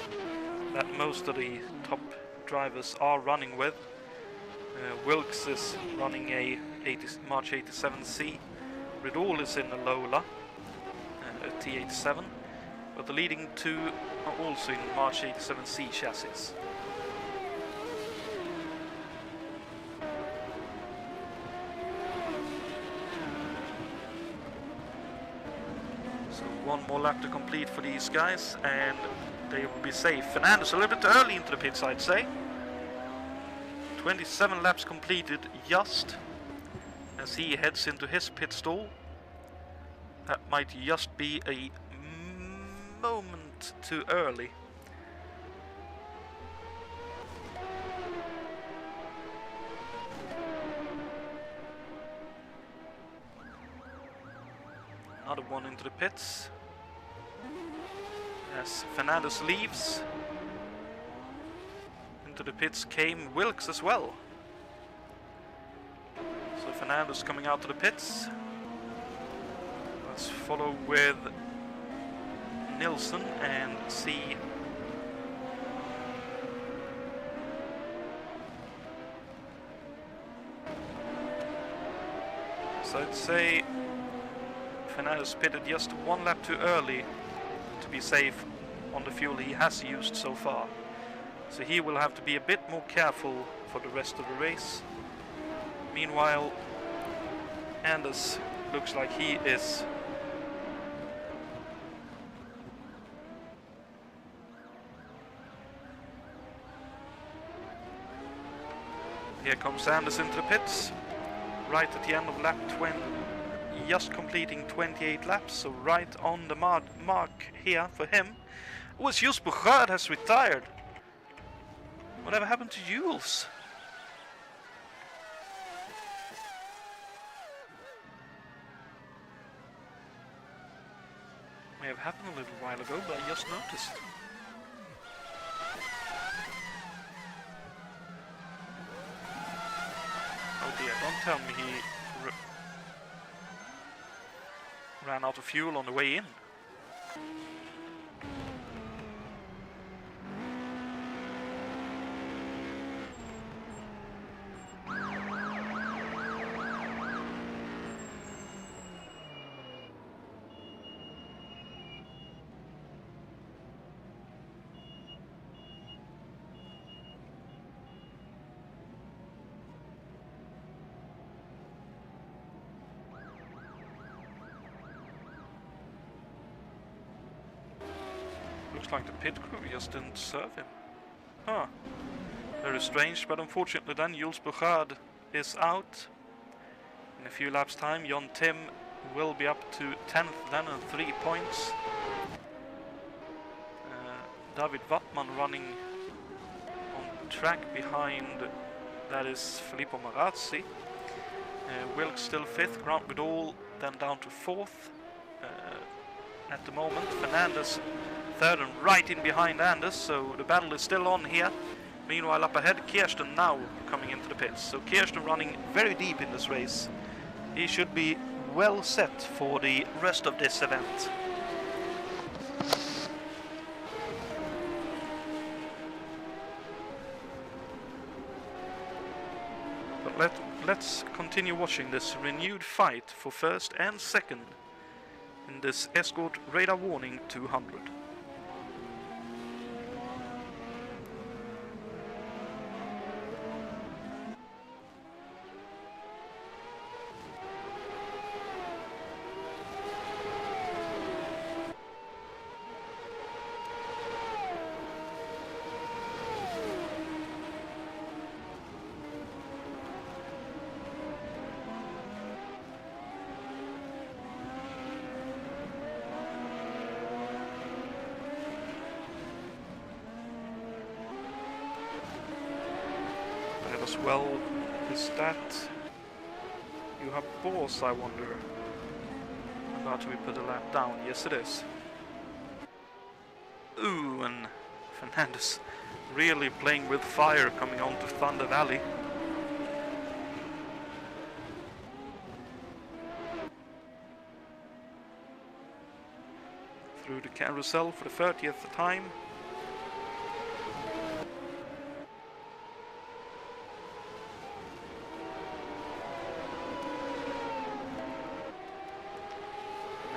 that most of the top drivers are running with. Wilkes is running a March 87C. Ridall is in a Lola T87, but the leading 2 are also in March 87C chassis. So 1 more lap to complete for these guys and they will be safe. Fernandez a little bit early into the pits, I'd say. 27 laps completed just as he heads into his pit stall. That might just be a moment too early. Another one into the pits. As Fernandez leaves, into the pits came Wilkes as well. So Fernandez coming out to the pits. Let's follow with Nilsson and see so I'd say Fernandez pitted just 1 lap too early to be safe on the fuel he has used so far. So he will have to be a bit more careful for the rest of the race. Meanwhile, Anders looks like he is here comes Anders into the pits, right at the end of lap 20, just completing 28 laps, so right on the mark here for him. Oh, it's Jules Bouchard has retired. Whatever happened to Jules? May have happened a little while ago, but I just noticed. Oh dear, don't tell me he ran out of fuel on the way in. Looks like the pit crew just didn't serve him. Huh. Very strange, but unfortunately then Jules Bouchard is out. In a few laps time, Jon Tim will be up to 10th then and 3 points. David Wattman running on track behind, that is Filippo Marazzi. Wilkes still 5th, Grant Goodall then down to 4th at the moment. Fernandez 3rd and right in behind Anders, so the battle is still on here. Meanwhile up ahead, Kirsten now coming into the pits. So Kirsten running very deep in this race. He should be well set for the rest of this event. But let's continue watching this renewed fight for 1st and 2nd in this Escort Radar Warning 200. As well, is that Juha Bos, I wonder? About to be put a lap down? Yes, it is. Ooh, and Fernandez really playing with fire coming on to Thunder Valley. Through the carousel for the 30th time.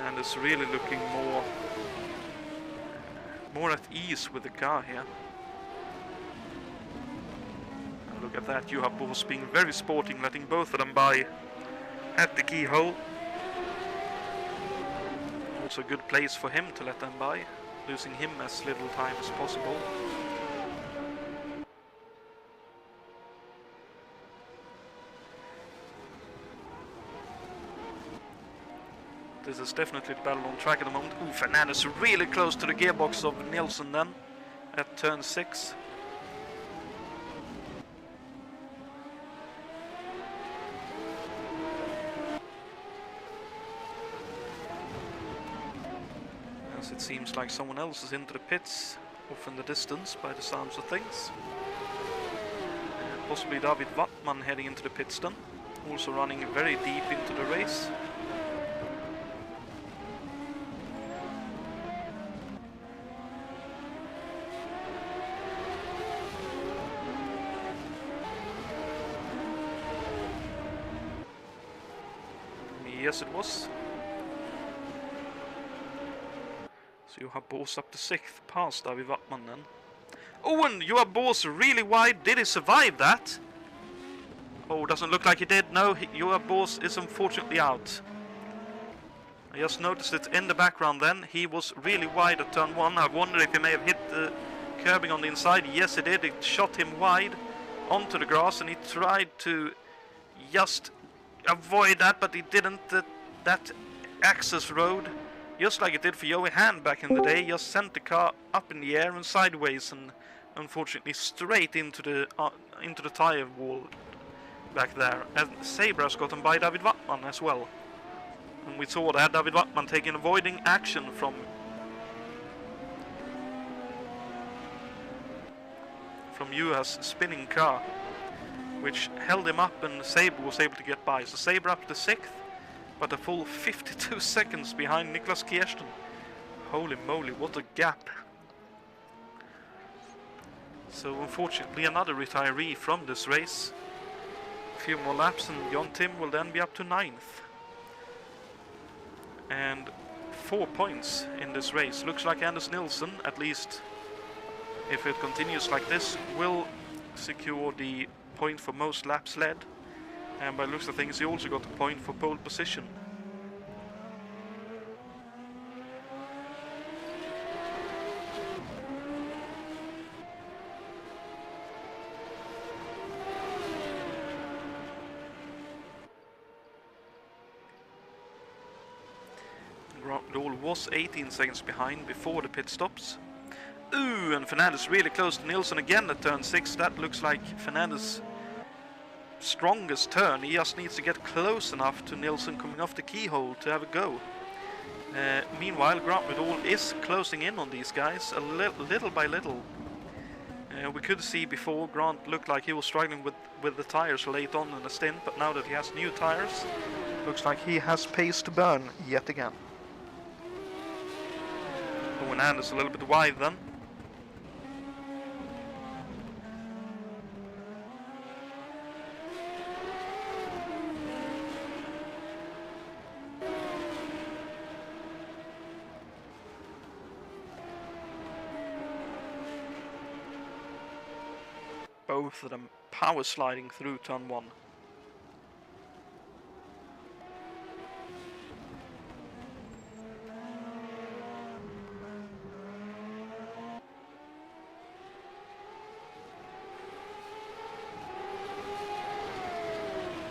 And is really looking more at ease with the car here. And look at that, Juha Bos being very sporting, letting both of them by at the keyhole. Also a good place for him to let them by, losing him as little time as possible. This is definitely the battle on track at the moment. Ooh, Fernandez really close to the gearbox of Nilsson then at turn 6. As it seems like someone else is into the pits, off in the distance by the sounds of things. Possibly David Wattman heading into the pits then, also running very deep into the race. Yes, it was. So Juha Bos up to 6th, past David Wattman then. Oh, and Juha Bos really wide. Did he survive that? Oh, doesn't look like he did. No, Juha Bos is unfortunately out. I just noticed it in the background then. He was really wide at turn 1. I wondered if he may have hit the curbing on the inside. Yes, he did. It shot him wide onto the grass, and he tried to just avoid that, but he didn't. That access road, just like it did for Joey Hand back in the day, just sent the car up in the air and sideways, and unfortunately straight into the tire wall back there. And Sabre has gotten by David Wattman as well. And we saw that David Wattman taking avoiding action from Juha's spinning car, which held him up, and Sabre was able to get by. So Sabre up to 6th, but a full 52 seconds behind Niklas Kiersten. Holy moly, what a gap. So unfortunately another retiree from this race. A few more laps and John Tim will then be up to 9th. And 4 points in this race. Looks like Anders Nilsson, at least if it continues like this, will secure the point for most laps led. And by looks of things, he also got a point for pole position. Dahl was 18 seconds behind before the pit stops. Ooh, and Fernandez really close to Nilsson again at turn 6. That looks like Fernandez' strongest turn. He just needs to get close enough to Nilsson coming off the keyhole to have a go. Meanwhile, Grant Dahl is closing in on these guys little by little. We could see before Grant looked like he was struggling with the tires late on in the stint, but now that he has new tires, looks like he has pace to burn yet again. Owen Anders a little bit wide then. Both of them power sliding through turn 1.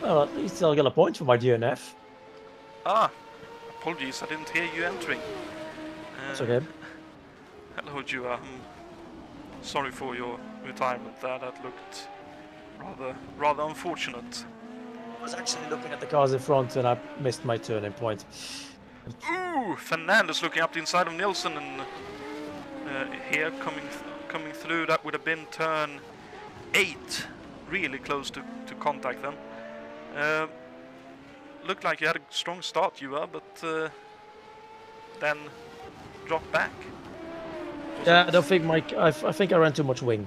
Well, at least I'll get a point for my DNF. Ah, apologies, I didn't hear you entering. That's okay. Hello, Juha. Sorry for your retirement there. That looked rather unfortunate. I was actually looking at the cars in front and I missed my turning point. Ooh, Fernandez looking up the inside of Nilsson, and here coming through, that would have been turn 8. Really close to contact then. Looked like you had a strong start, Juha, but then dropped back. Yeah, I don't think I think I ran too much wing,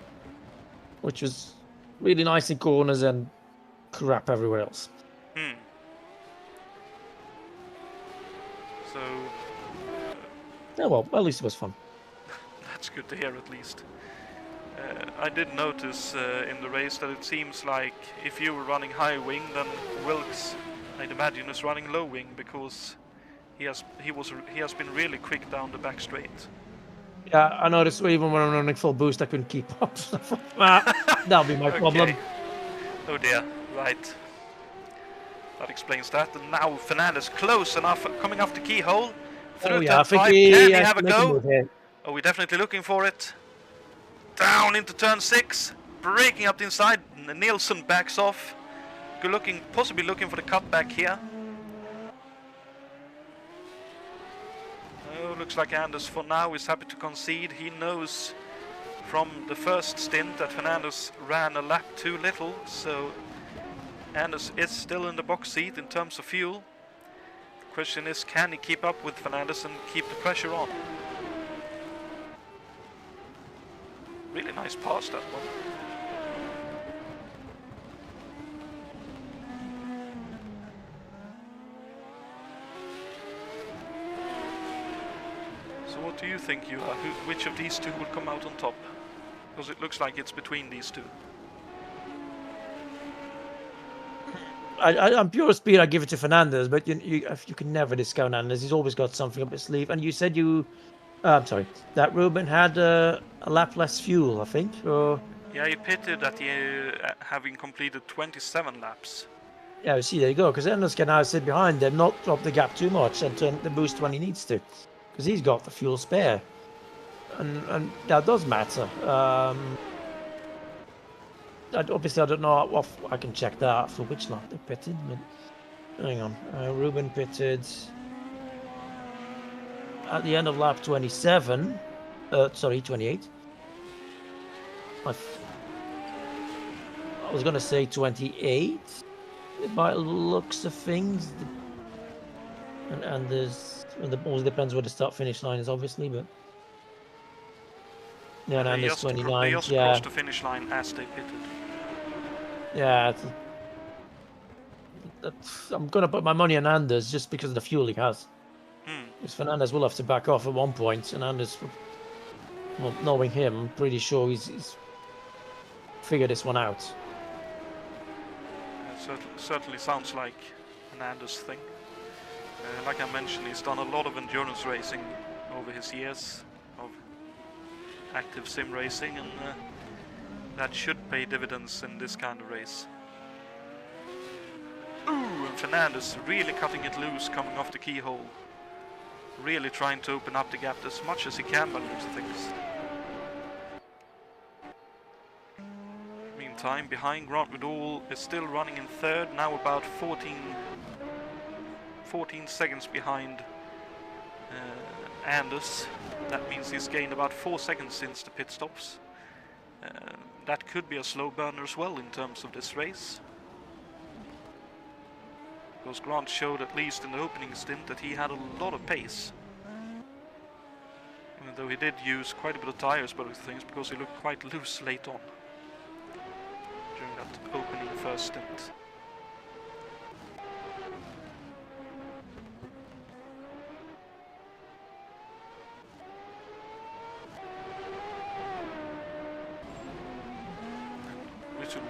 which was really nice in corners and crap everywhere else. So yeah, well, at least it was fun. That's good to hear, at least. I did notice in the race that it seems like if you were running high wing, then Wilkes, I'd imagine, is running low wing, because he has been really quick down the back straight. Yeah, I noticed even when I'm running full boost, I couldn't keep up. That'll be my problem. Oh dear, right. That explains that. And now Fernandez close enough, coming off the keyhole. Through I think Can he have a go? Oh, we're definitely looking for it. Down into turn 6, breaking up the inside. Nilsson backs off. Possibly looking for the cutback here. Oh, looks like Anders for now is happy to concede. He knows from the first stint that Fernandez ran a lap too little, so Anders is still in the box seat in terms of fuel. The question is, can he keep up with Fernandez and keep the pressure on? Really nice pass, that one. So what do you think, Juha? Which of these two will come out on top? Because it looks like it's between these two. I'm pure speed. I give it to Fernandez, but you can never discount Fernandez. He's always got something up his sleeve. And you said I'm sorry, that Ruben had a lap less fuel, I think. Or Yeah, he pitted at the having completed 27 laps. yeah, see, there you go. Because Enders can now sit behind them, not drop the gap too much, and turn the boost when he needs to, because he's got the fuel spare, and that does matter. Obviously, I don't know. Well, I can check that for which lap they pitted, but hang on. Ruben pitted at the end of lap 27. Sorry, 28. I was going to say 28 by looks of things. And there's... It always depends where the start-finish line is, obviously, but... Yeah, and there's 29. They just crossed the finish line as they pitted. Yeah, I'm going to put my money on Anders just because of the fuel he has. Because Fernandez will have to back off at one point, and Anders, well, knowing him, I'm pretty sure he's figured this one out. It certainly sounds like an Anders thing. Like I mentioned, he's done a lot of endurance racing over his years of active sim racing, and that should pay dividends in this kind of race. Ooh, and Fernandez really cutting it loose coming off the keyhole. Really trying to open up the gap as much as he can by the looks of things. Meantime, behind Grant Vidal is still running in third, now about 14 seconds behind Anders. That means he's gained about 4 seconds since the pit stops. That could be a slow burner as well in terms of this race. Because Grant showed, at least in the opening stint, that he had a lot of pace. Even though he did use quite a bit of tires by those things, because he looked quite loose late on during that opening first stint.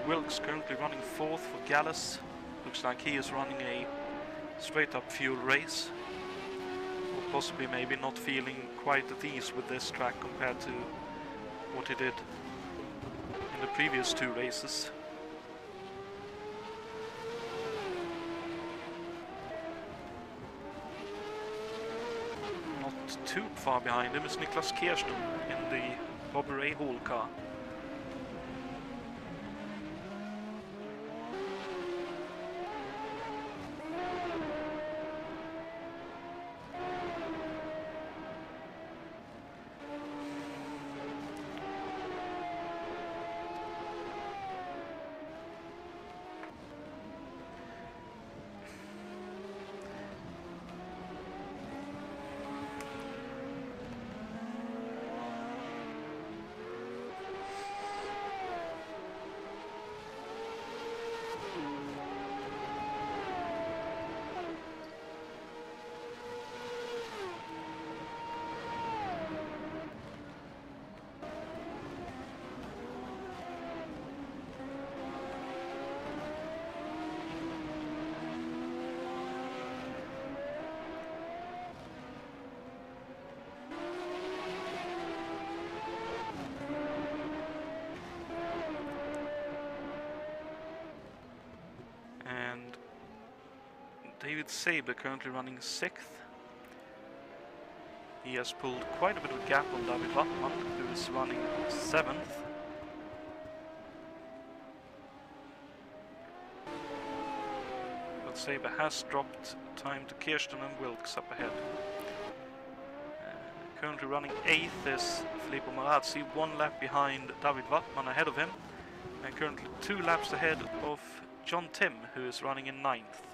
Wilkes currently running fourth for Gallus. Looks like he is running a straight up fuel race. Or possibly maybe not feeling quite at ease with this track compared to what he did in the previous two races. Not too far behind him is Niklas Kirsten in the Bobby Ray Hall car. David Saber currently running 6th. He has pulled quite a bit of gap on David Wattman, who is running 7th. But Saber has dropped time to Kirsten and Wilkes up ahead. Currently running 8th is Filippo Marazzi, 1 lap behind David Wattman ahead of him. And currently 2 laps ahead of John Tim, who is running in 9th.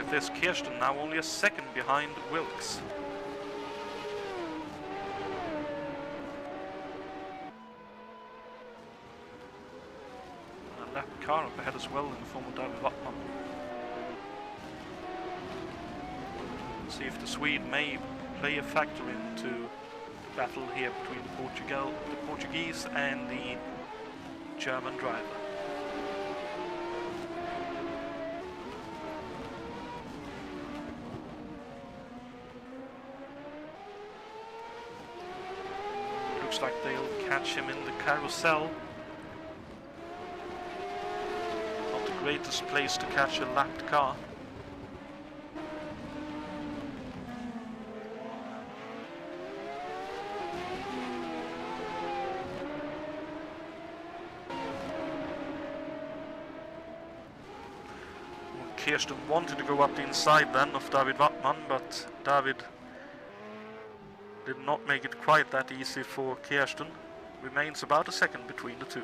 This Kirsten now only a second behind Wilkes. lap car up ahead as well in the form of David Wattman. See if the Swede may play a factor into the battle here between the Portuguese and the German driver. Looks like they'll catch him in the carousel. Not the greatest place to catch a lapped car. Kirsten wanted to go up the inside then of David Wattman, but David did not make it quite that easy for Kirsten. Remains about a second between the two.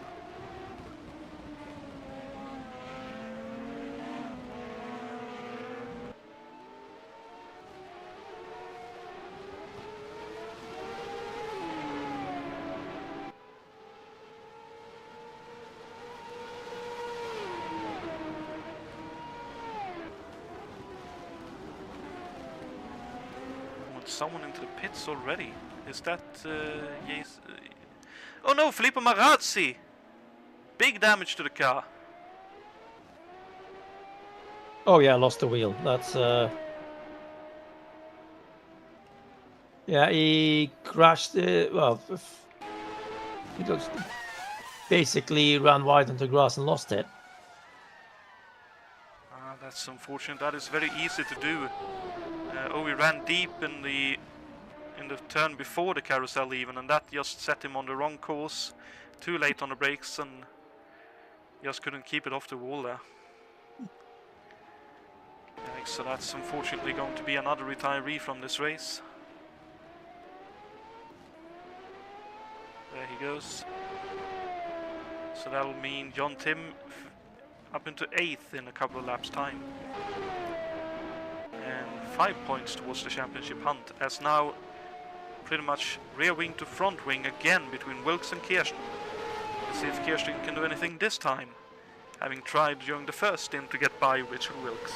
Someone into the pits already. Is that yes? Oh no, Filippo Marazzi! Big damage to the car. Oh yeah, lost the wheel. That's yeah, he crashed. Well, he just basically ran wide into grass and lost it. That's unfortunate. That is very easy to do. He ran deep in the turn before the carousel even, and that just set him on the wrong course. Too late on the brakes, and just couldn't keep it off the wall there. So that's unfortunately going to be another retiree from this race. There he goes. So that'll mean John Tim up into 8th in a couple of laps time. And 5 points towards the championship hunt, as now pretty much rear wing to front wing again between Wilkes and Kirsten. Let's see if Kirsten can do anything this time, having tried during the first stint to get by Richard Wilkes.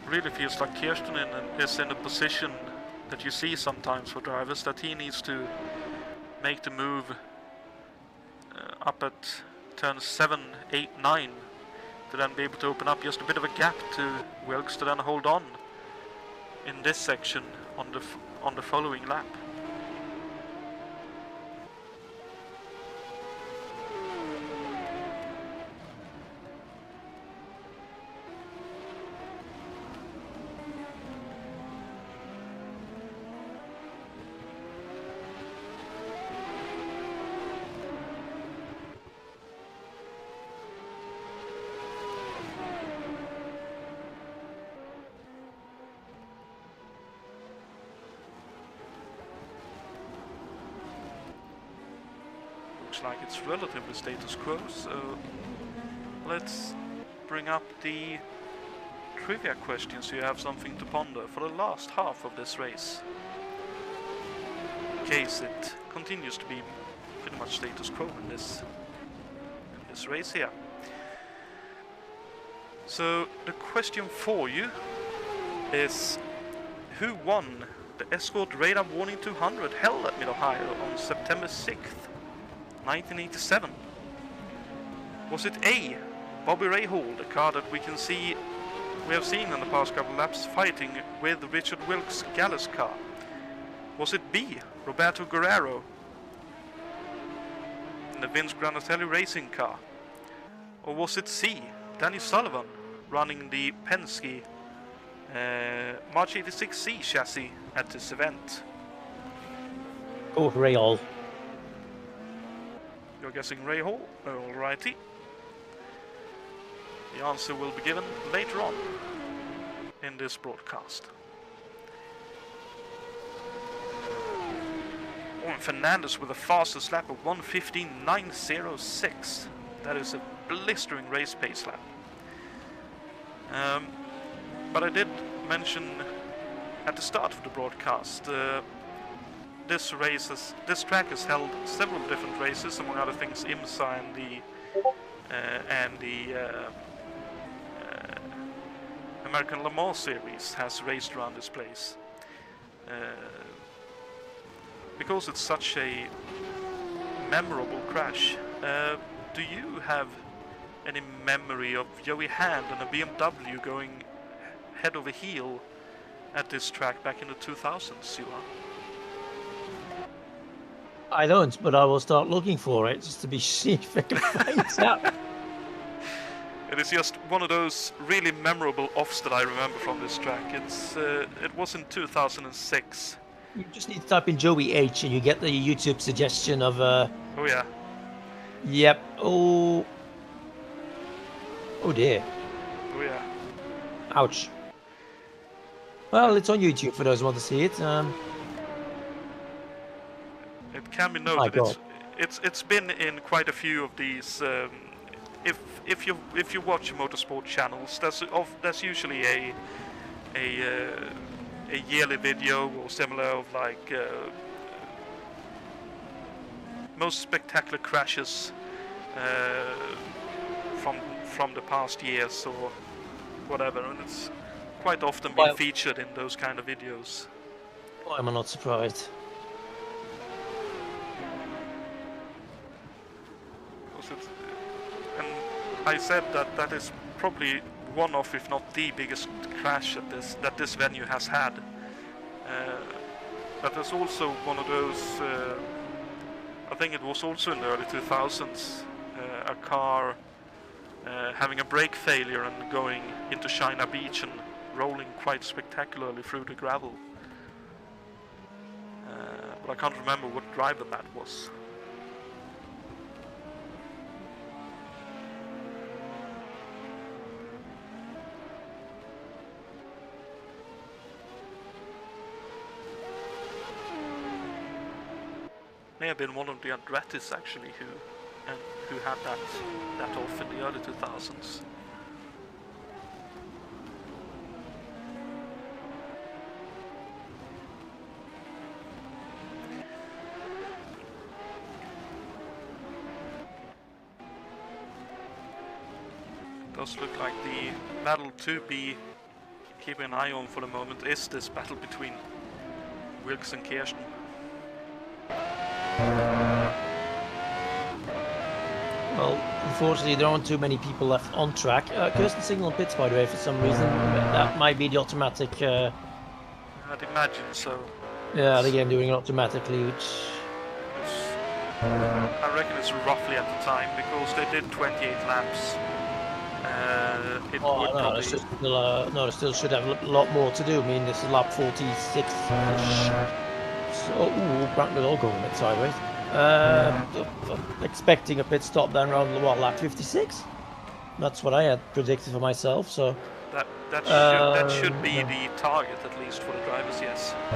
Really feels like Kirsten is in a position that you see sometimes for drivers, that he needs to make the move up at turns 7, 8, 9 to then be able to open up just a bit of a gap to Wilkes to then hold on in this section on the following lap. Like it's relatively status quo, so let's bring up the trivia questions so you have something to ponder for the last half of this race, in case it continues to be pretty much status quo in this race here. So the question for you is, who won the Escort Radar Warning 200 held at Mid-Ohio on September 6th 1987. Was it A, Bobby Rahal, the car that we have seen in the past couple of laps fighting with Richard Wilkes' Gallus car? Was it B, Roberto Guerrero in the Vince Granatelli racing car? Or was it C, Danny Sullivan running the Penske March 86C chassis at this event? Oh, Rahal. You're guessing Rahal? Alrighty. The answer will be given later on in this broadcast. And Fernandez with the fastest lap of 1:15.906. That is a blistering race pace lap. But I did mention at the start of the broadcast, this track has held several different races, among other things IMSA and the American Le Mans series has raced around this place. Because it's such a memorable crash, do you have any memory of Joey Hand and a BMW going head over heel at this track back in the 2000s, Juha? I don't, but I will start looking for it just to see if I can find it out. It is just one of those really memorable offs that I remember from this track. It was in 2006. You just need to type in Joey H and you get the YouTube suggestion of Oh yeah. Yep. Oh dear. Oh yeah. Ouch. Well, it's on YouTube for those who want to see it. It can be noted. It's been in quite a few of these. If you watch motorsport channels, there's usually a yearly video or similar of like most spectacular crashes from the past years or whatever, and it's quite often been featured in those kind of videos. Why am I not surprised? And I said that is probably one of, if not the biggest crash that this venue has had. But there's also one of those, I think it was also in the early 2000s, a car having a brake failure and going into China Beach and rolling quite spectacularly through the gravel. But I can't remember what driver that was. May have been one of the Andrettis actually who had that off in the early 2000s. It does look like the battle to be keeping an eye on for the moment is this battle between Wilkes and Kirsten. Well, unfortunately, there aren't too many people left on track. Kirsten signaled pits, by the way, for some reason. That might be the automatic. I'd imagine so. Yeah, the game doing it automatically, which. I reckon it's roughly at the time because they did 28 laps. They still should have a lot more to do. I mean, this is lap 46. So, Brandon all going a bit sideways. Expecting a pit stop then around lap 56. That's what I had predicted for myself. So that should be the target, at least for the drivers. Yes. I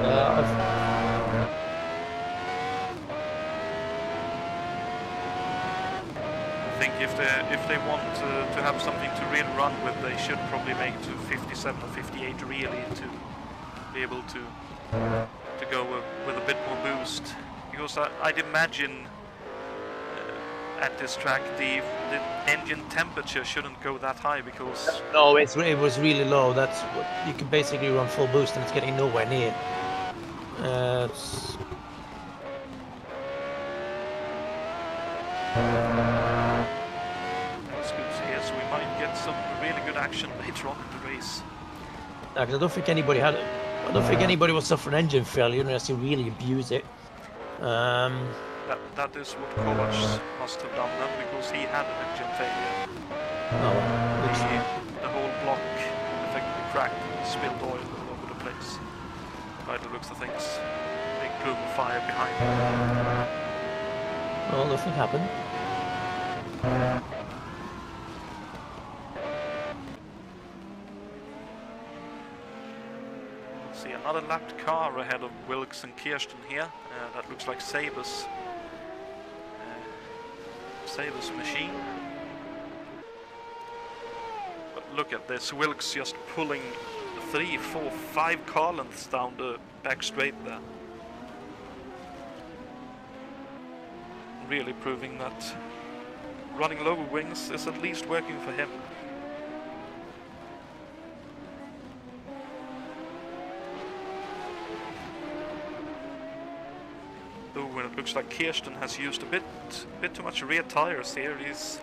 think if they want to have something to really run with, they should probably make to 57 or 58 really to be able to go with a bit more boost, because I'd imagine at this track the engine temperature shouldn't go that high because no, it was really low. That's you can basically run full boost and it's getting nowhere near. That's good to hear. So we might get some really good action later on in the race. I don't think anybody was suffering engine failure unless you really abuse it. That is what Kovac must have done then, because he had an engine failure. The whole block effectively cracked and spilled oil all over the place. By the looks of things, big plume of fire behind him. Well, nothing happened. See another lapped car ahead of Wilkes and Kirsten here. That looks like Saber's machine. But look at this, Wilkes just pulling 3, 4, 5 car lengths down the back straight there. Really proving that running lower wings is at least working for him. Though it looks like Kirsten has used a bit too much rear tires here. He's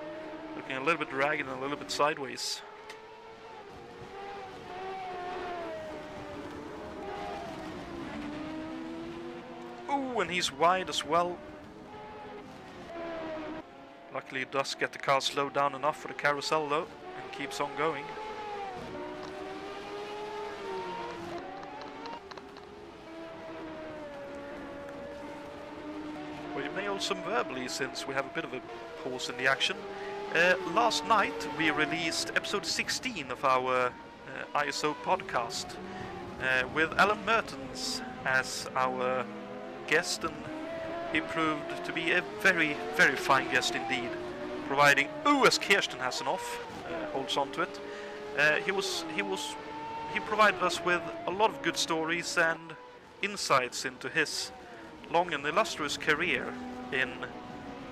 looking a little bit ragged and a little bit sideways. Ooh, and he's wide as well. Luckily it does get the car slowed down enough for the carousel though, and keeps on going. We may also verbally, since we have a bit of a pause in the action. Last night we released episode 16 of our ISO podcast with Alan Mertens as our guest, and he proved to be a very, very fine guest indeed, providing, as Kirsten has an off, holds on to it. He provided us with a lot of good stories and insights into his long and illustrious career in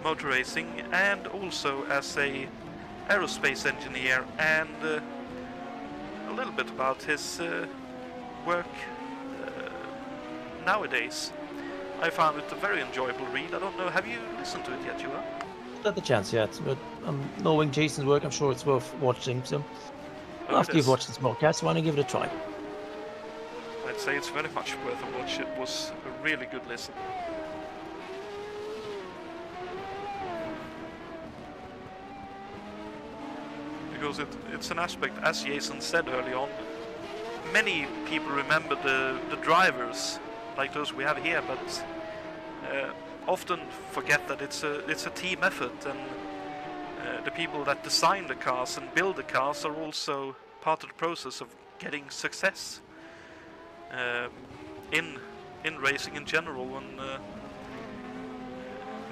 motor racing, and also as a aerospace engineer, and a little bit about his work nowadays. I found it a very enjoyable read. I don't know, have you listened to it yet, Juha? Not had the chance yet, but knowing Jason's work, I'm sure it's worth watching. So after you've watched this podcast, why not give it a try? I'd say it's very much worth a watch. It was a really good listen. Because it's an aspect, as Jason said early on, many people remember the drivers like those we have here, but often forget that it's a team effort, and the people that design the cars and build the cars are also part of the process of getting success in racing in general. And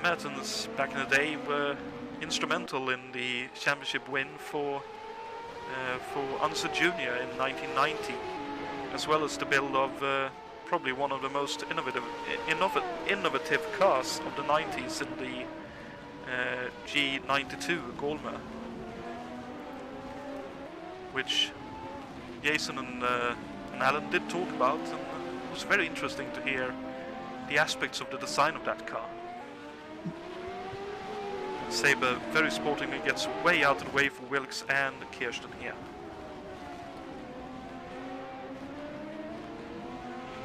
Mertens back in the day were instrumental in the championship win for Unser Junior in 1990, as well as the build of probably one of the most innovative cars of the 90s in the G92 Golmer, which Jason and Alan did talk about, and it was very interesting to hear the aspects of the design of that car. Saber very sportingly gets way out of the way for Wilkes and Kirsten here.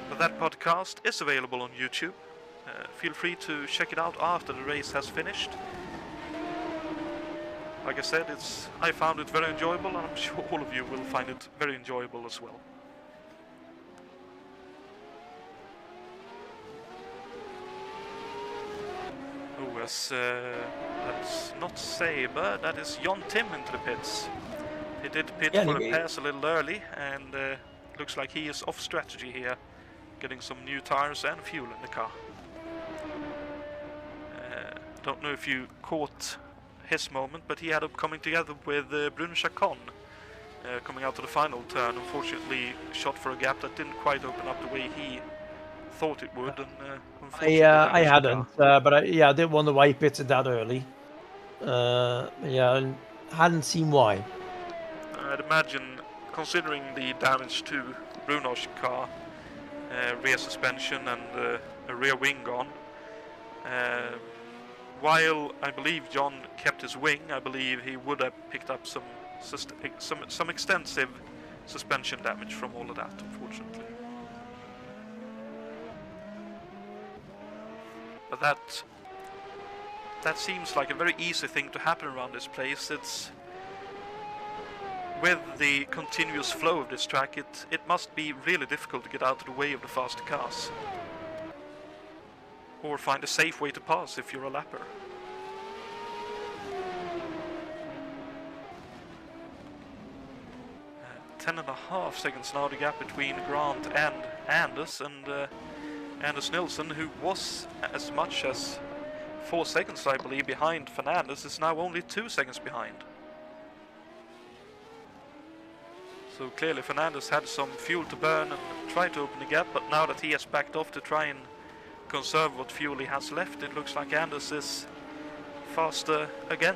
But that podcast is available on YouTube. Feel free to check it out after the race has finished. Like I said, I found it very enjoyable, and I'm sure all of you will find it very enjoyable as well. That's not Saber, that is Jon Tim into the pits. He did pit for the pass a little early, and looks like he is off strategy here, getting some new tires and fuel in the car. Don't know if you caught his moment, but he had up coming together with Brun Chacon coming out to the final turn. Unfortunately shot for a gap that didn't quite open up the way he thought it would, and I hadn't, but I did wonder why he pitted that early. I hadn't seen why. I'd imagine, considering the damage to Bruno's car, rear suspension and a rear wing gone. While I believe John kept his wing, I believe he would have picked up some extensive suspension damage from all of that, unfortunately. But that seems like a very easy thing to happen around this place. It's with the continuous flow of this track, it must be really difficult to get out of the way of the faster cars, or find a safe way to pass if you're a lapper. 10.5 seconds now the gap between Grant and Anders, and Anders Nilsson, who was as much as 4 seconds, I believe, behind Fernandez, is now only 2 seconds behind. So clearly Fernandez had some fuel to burn and tried to open the gap, but now that he has backed off to try and conserve what fuel he has left, it looks like Anders is faster again.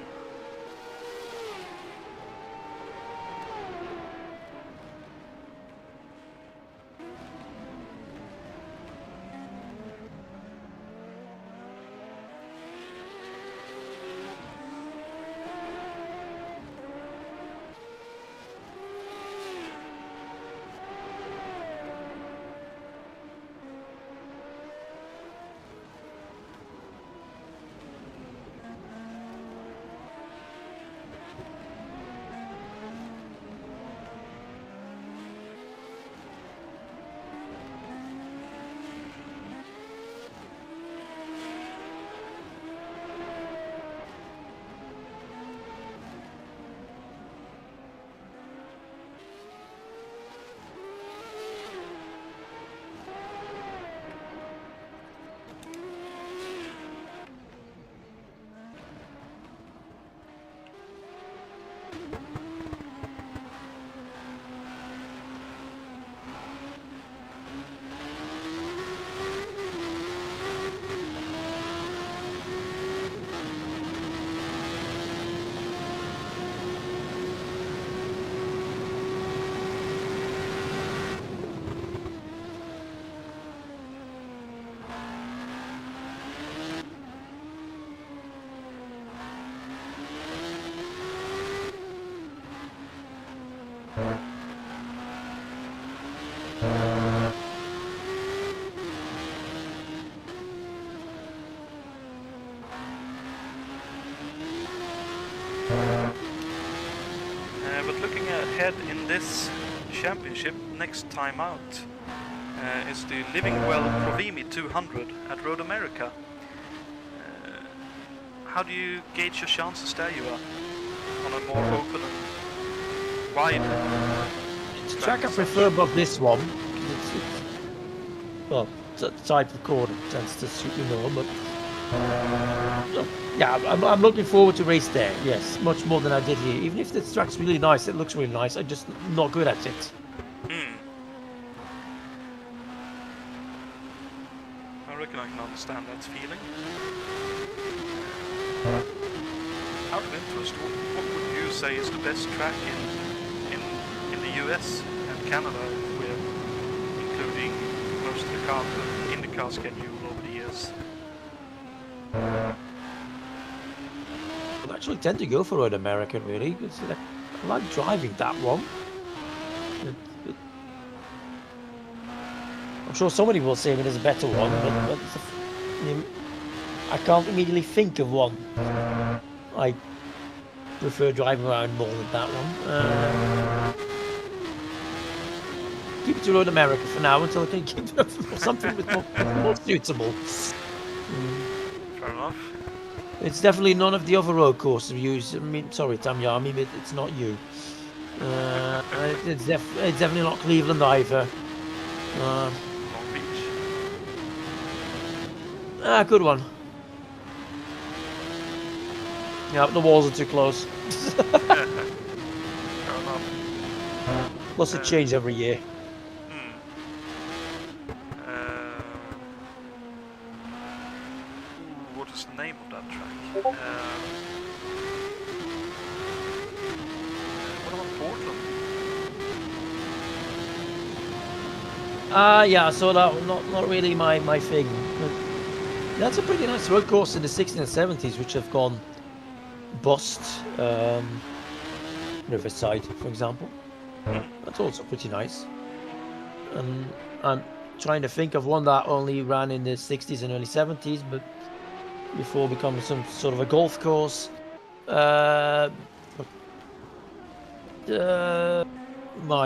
But looking ahead in this championship, next time out is the Living Well Provimi 200 at Road America. How do you gauge your chances there, Juha, on a more open and wide? It's a track I prefer above this one. Well, the type of corner tends to suit me more, but yeah, I'm looking forward to race there. Yes, much more than I did here. Even if the track's really nice, it looks really nice. I'm just not good at it. I reckon I can understand that feeling. Out of interest, what would you say is the best track in the US and Canada, if we're including most of the car IndyCar schedule over the years? I actually tend to go for Road America, really, because I like driving that one. I'm sure somebody will say it is a better one, but I can't immediately think of one. I prefer driving around more than that one. Keep it to Road America for now until I can keep something with more suitable. Fair enough. It's definitely none of the other road courses we use. I mean, sorry, Tanya, I mean, it's not you. It's definitely not Cleveland either. Long Beach. Good one. Yeah, but the walls are too close. Fair enough. Plus it changes every year. What is the name of that track? What about Portland? Yeah, so that not really my thing. But that's a pretty nice road course in the 60s and 70s, which have gone bust. Riverside, for example. That's also pretty nice. I'm trying to think of one that only ran in the 60s and early 70s, but before becoming some sort of a golf course. My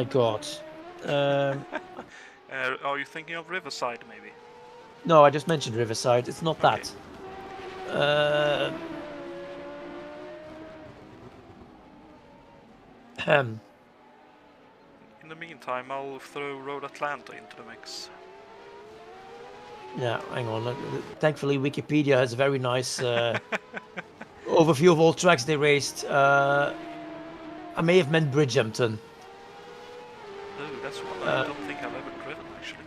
God. Are you thinking of Riverside, maybe? No, I just mentioned Riverside. It's not that. In the meantime, I'll throw Road Atlanta into the mix. Yeah, hang on. Thankfully, Wikipedia has a very nice overview of all tracks they raced. I may have meant Bridgehampton. Oh, that's one I don't think I've ever driven, actually.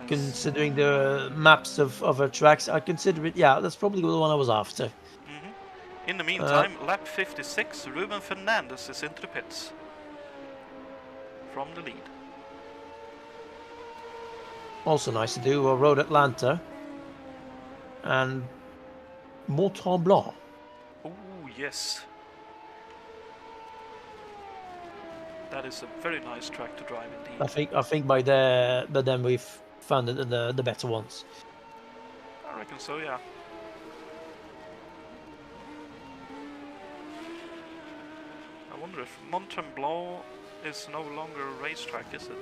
Considering the maps of other tracks, I consider it, yeah, that's probably the one I was after. In the meantime, lap 56, Ruben Fernandez is into the pits. From the lead. Also nice to do, Road Atlanta. And Mont Tremblant. Oh, yes. That is a very nice track to drive indeed. I think by then we've found the better ones. I reckon so, yeah. I wonder if Mont Tremblant is no longer a racetrack, is it?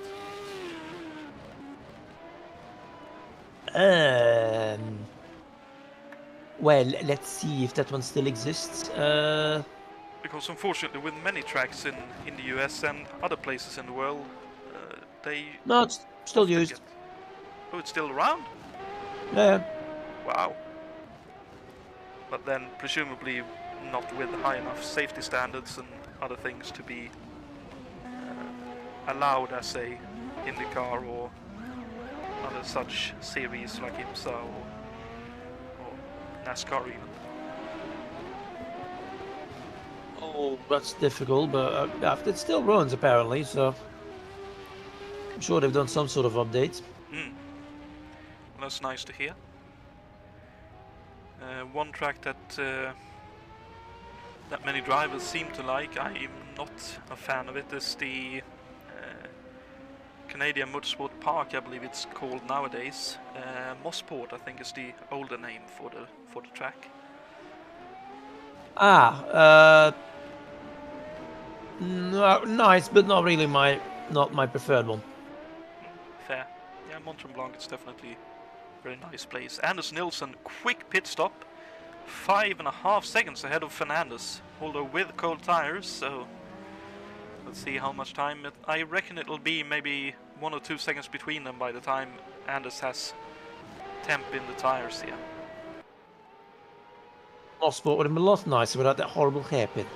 Well, let's see if that one still exists. Because unfortunately, with many tracks in the US and other places in the world, they... No, it's still used. Oh, it's still around? Yeah. Wow. But then, presumably, not with high enough safety standards and other things to be allowed as a IndyCar or other such series like IMSA or NASCAR even. Oh, that's difficult, but it still runs apparently, so I'm sure they've done some sort of update. Well, that's nice to hear. One track that many drivers seem to like, I'm not a fan of it, is the Canadian Motorsport Park, I believe it's called nowadays. Mossport, I think, is the older name for the track. No, nice, but not really my preferred one. Fair. Yeah, Mont Tremblant is definitely a very nice place. Anders Nilsson, quick pit stop. 5.5 seconds ahead of Fernandez, although with cold tires, so let's see how much time. I reckon it'll be maybe 1 or 2 seconds between them by the time Anders has temp in the tires here. Mossport would have been a lot nicer without that horrible hairpin.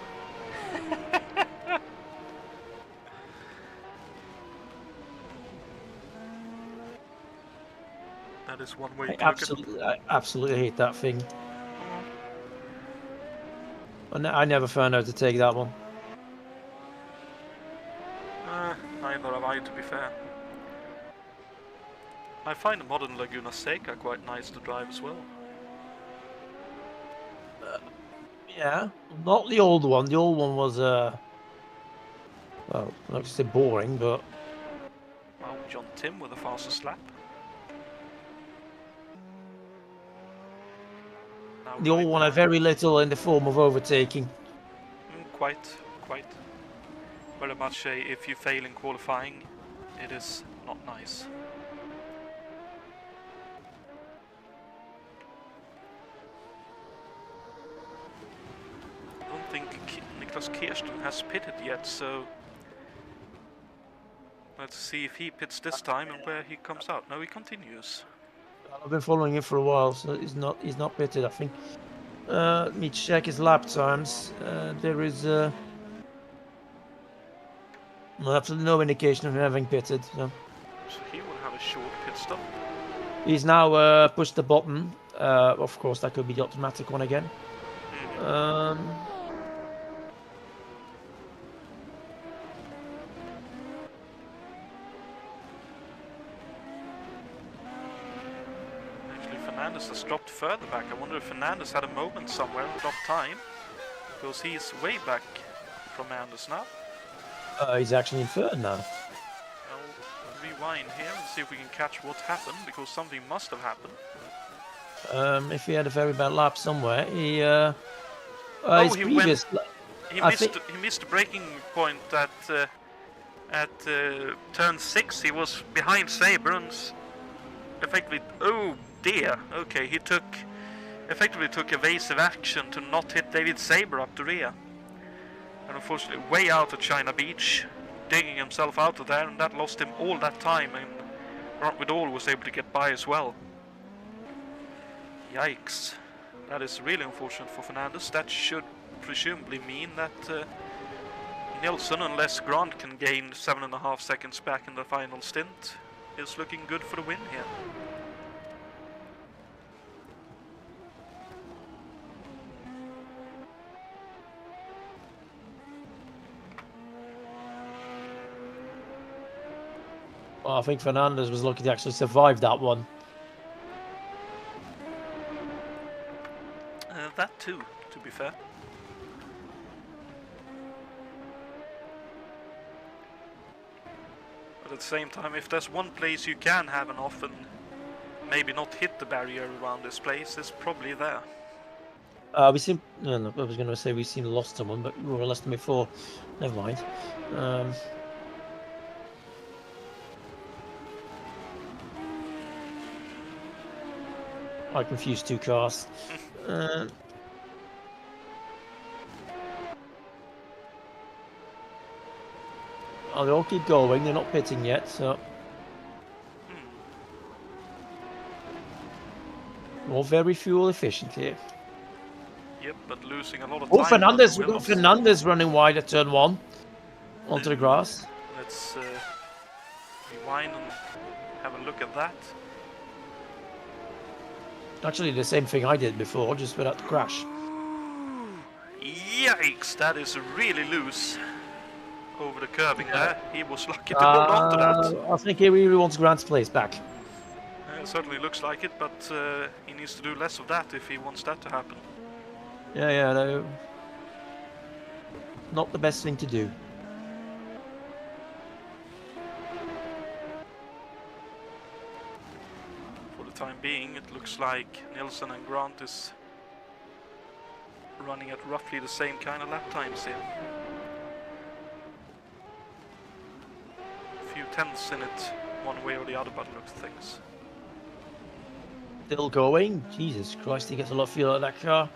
That is one way to look at it. I absolutely hate that thing. I never found out to take that one. Neither have I, to be fair. I find the modern Laguna Seca quite nice to drive as well. Yeah, not the old one. The old one was, well, not to say boring, but... Wow, John Tim with a fastest lap. The old one had very little in the form of overtaking. Quite. Very much if you fail in qualifying, it is not nice. I don't think Niklas Kirsten has pitted yet, so let's see if he pits this time and where he comes out. No, he continues. I've been following him for a while, so he's not pitted, I think. Let me check his lap times. There is absolutely no indication of him having pitted. So he will have a short pit stop. He's now pushed the button. Of course, that could be the automatic one again. Fernandez has dropped further back. I wonder if Fernandez had a moment somewhere and dropped time, because he's way back from Anders now. He's actually in third now. I'll rewind here and see if we can catch what happened, because something must have happened. If he had a very bad lap somewhere, he missed the braking point at turn 6. He was behind Saber and effectively, oh dear, okay, he took effectively took evasive action to not hit David Saber up the rear. And unfortunately way out at China Beach, digging himself out of there, and that lost him all that time, and Grant Vidal was able to get by as well. Yikes. That is really unfortunate for Fernandez. That should presumably mean that Nilsson, unless Grant can gain 7.5 seconds back in the final stint, is looking good for the win here. Well, I think Fernandez was lucky to actually survive that one. That too, to be fair. But at the same time, if there's one place you can have an off and maybe not hit the barrier around this place, it's probably there. We seem. No, I was going to say we seem lost someone, but we were less than before. Never mind. I confused two cars. Oh, they all keep going. They're not pitting yet, so. All very fuel efficient here. Yep, but losing a lot of time. Oh, Fernandez! We've got Fernandez running wide at turn 1 onto the grass. Let's rewind and have a look at that. Actually, the same thing I did before, just without the crash. Yikes! That is really loose. Over the curbing there. He was lucky to hold on to that. I think he really wants Grant's place back. It certainly looks like it, but he needs to do less of that if he wants that to happen. Yeah, no. Not the best thing to do. For the time being, it looks like Nilsson and Grant is running at roughly the same kind of lap times here. Few tenths in it, one way or the other, by the looks of things. Still going. Jesus Christ, he gets a lot of fuel out of that car.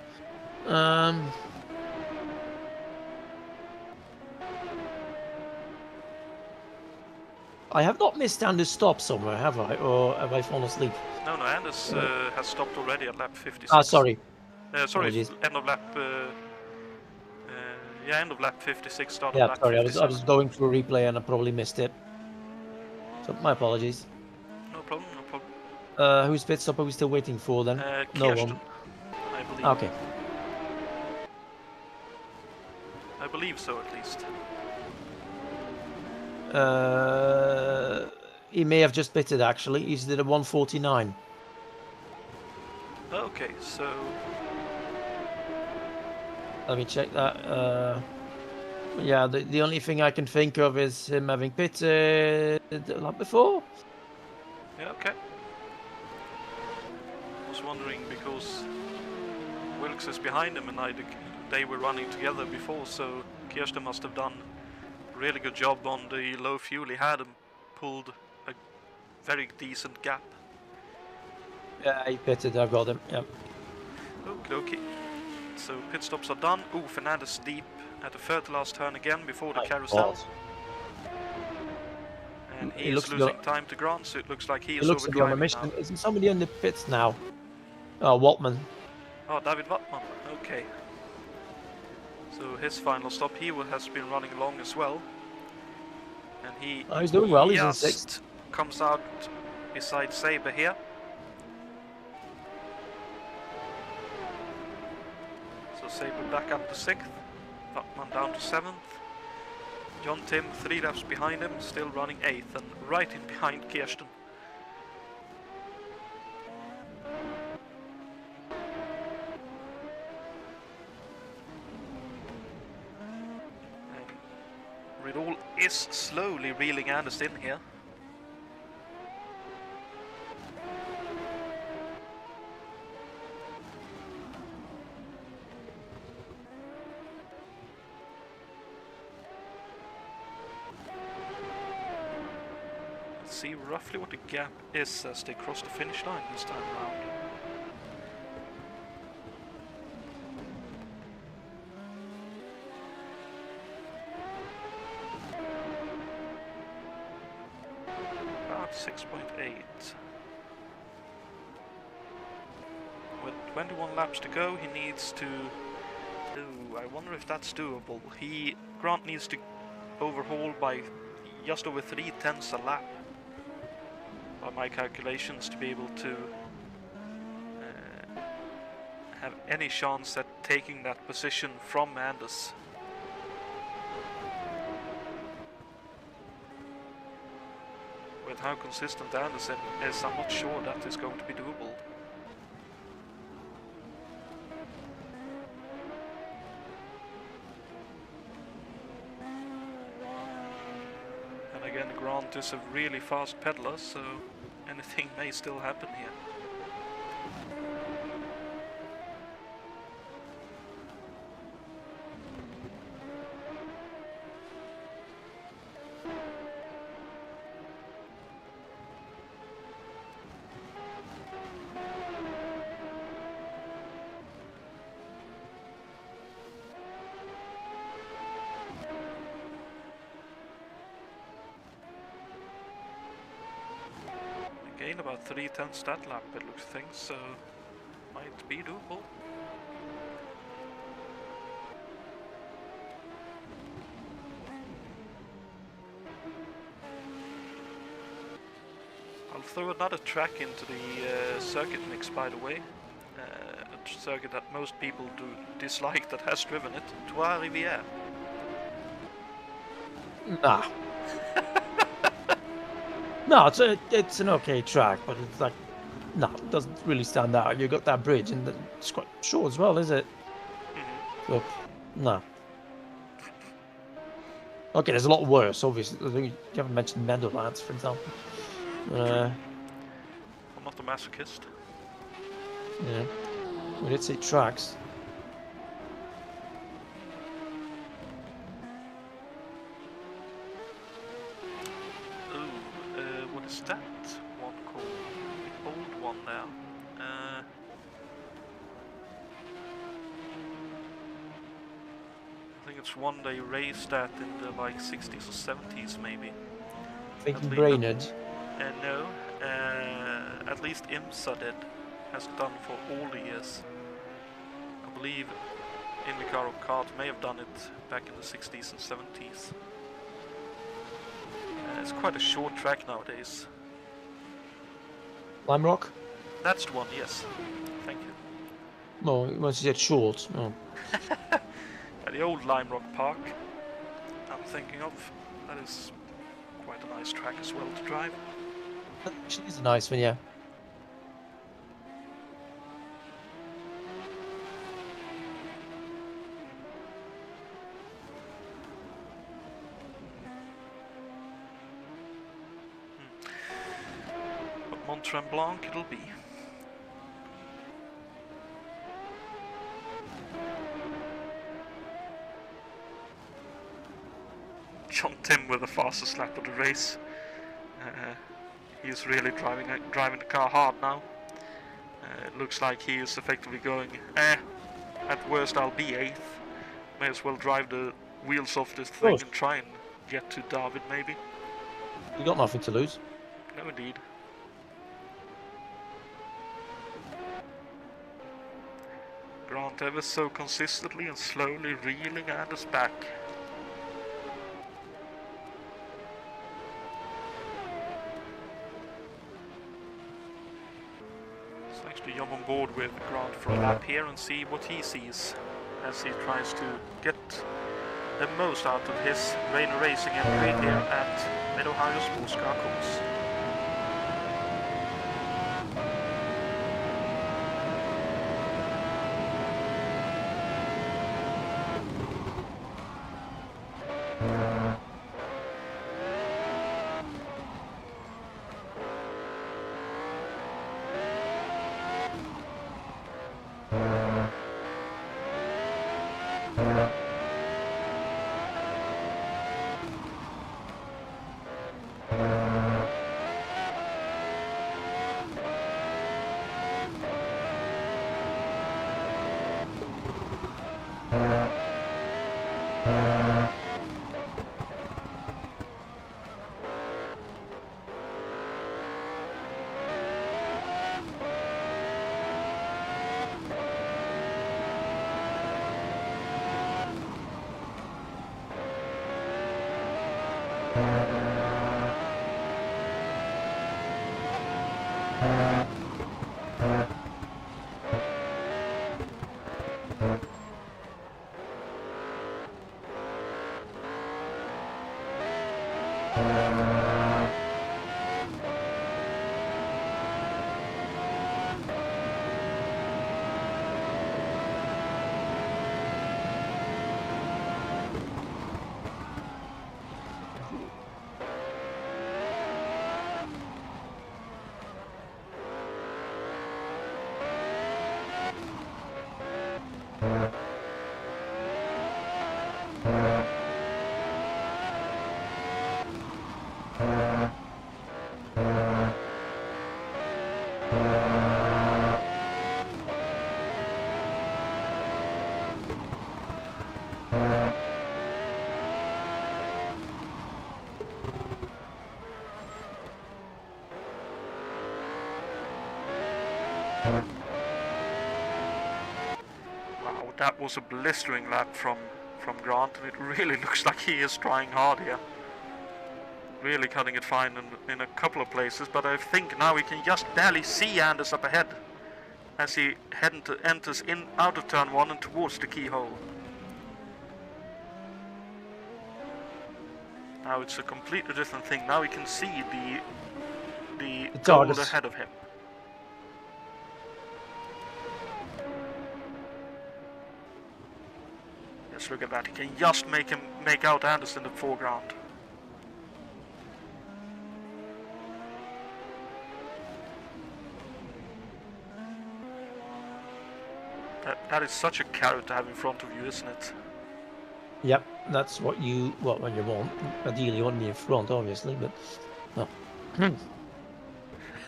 I have not missed Anders' stop somewhere, have I? Or have I fallen asleep? No, Anders has stopped already at lap 56. Ah, sorry. Sorry, Apologies. end of lap. Yeah, end of lap 56. Start of Yeah, lap sorry. 57. I was going through a replay and I probably missed it. So my apologies. No problem, no problem. Whose pit stop are we still waiting for then? No Kirsten, one. I believe. Okay. I believe so, at least. He may have just pitted actually. He's did a 149. Okay, so Let me check that. Yeah, the only thing I can think of is him having pitted the lap before. yeah, okay. I was wondering because Wilkes is behind him and they were running together before, so Kirsten must have done a really good job on the low fuel he had and pulled a very decent gap. Yeah, he pitted. I've got him. Yep. Okay. So pit stops are done. Ooh, Fernandez deep at the third last turn again before the carousel. And he is losing time to Grant, so it looks like he is looks to be on a mission. Isn't somebody in the pits now? Oh, Waltman. Oh, David Wattman. Okay. So his final stop, he has been running along as well. And he's doing well. He's in 6th. Comes out beside Saber here. So Saber back up to 6th. Wattman down to 7th. John Tim 3 laps behind him, still running 8th and right in behind Kirsten. Riddle is slowly reeling Anders in here. Let's see roughly what the gap is as they cross the finish line this time around. 21 laps to go. He needs to... Ooh, I wonder if that's doable. Grant needs to overhaul by just over 3/10 a lap, by my calculations, to be able to have any chance at taking that position from Anders. With how consistent Anders is, I'm not sure that is going to be doable. And again, Grant is a really fast pedaler, so anything may still happen here. Again, about 3/10 that lap, it looks things, so might be doable. I'll throw another track into the circuit mix, by the way. A circuit that most people do dislike that has driven it. Trois Rivières. Nah. No, it's an okay track, but it's like, no, it doesn't really stand out. You got that bridge, and it's quite short as well, is it? Mm-hmm. So, no. Okay, there's a lot worse, obviously. You haven't mentioned Meadowlands, for example. I'm not a masochist. Yeah. We did say tracks. What is that one called? The old one now. I think it's one they raced at in the like 60s or 70s maybe. Thinking Brainerd. No, at least IMSA has done for all the years. I believe IndyCar or kart may have done it back in the 60s and 70s. It's quite a short track nowadays. Lime Rock? That's the one, yes. Thank you. No, once you said short. No. The old Lime Rock Park I'm thinking of. That is quite a nice track as well to drive. That actually is a nice one, yeah. But Mont Tremblant it'll be. John Tim with the fastest lap of the race. He's really driving the car hard now. It looks like he is effectively going, at worst I'll be 8th. May as well drive the wheels off this thing and try and get to David maybe. You got nothing to lose. No indeed. Grant ever so consistently and slowly reeling Anders back. Jump on board with Grant for a lap here and see what he sees as he tries to get the most out of his rain racing entry here at Mid-Ohio Sports Car Course. Wow, that was a blistering lap from Grant, and it really looks like he is trying hard here. Really cutting it fine in a couple of places, but I think now we can just barely see Anders up ahead as he enters in out of turn 1 and towards the keyhole. Now it's a completely different thing. Now we can see the goal ahead of him. Just look at that. He can just make out Anders in the foreground. That is such a carrot to have in front of you, isn't it? Yep, that's what you want. Ideally, you want to be in front, obviously, but no.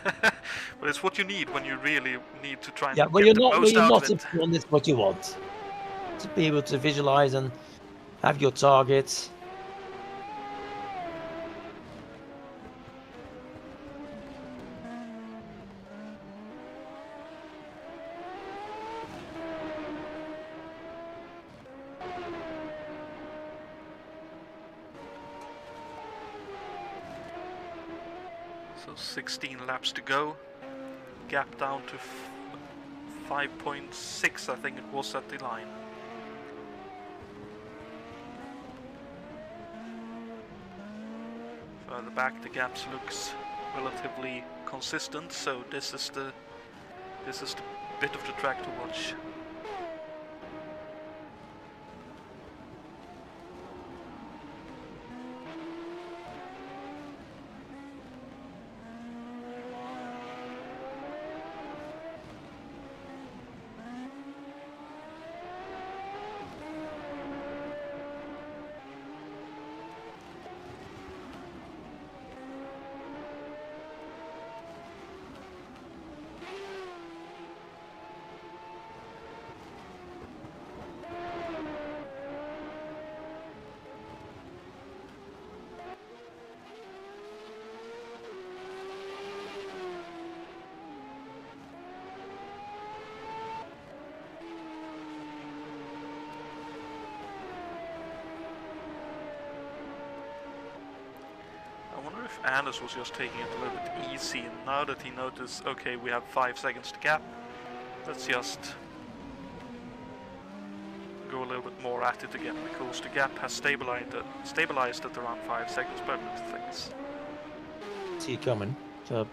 But it's what you need when you really need to try and get the most out of it. In front, it's what you want. To be able to visualize and have your targets. So 16 laps to go. Gap down to 5.6, I think it was at the line. Further back, the gaps looks relatively consistent, so this is the bit of the track to watch. I wonder if Anders was just taking it a little bit easy, and now that he noticed, okay, we have 5 seconds to gap, let's just go a little bit more at it again, because the gap has stabilized at around 5 seconds per minute things. See it coming. So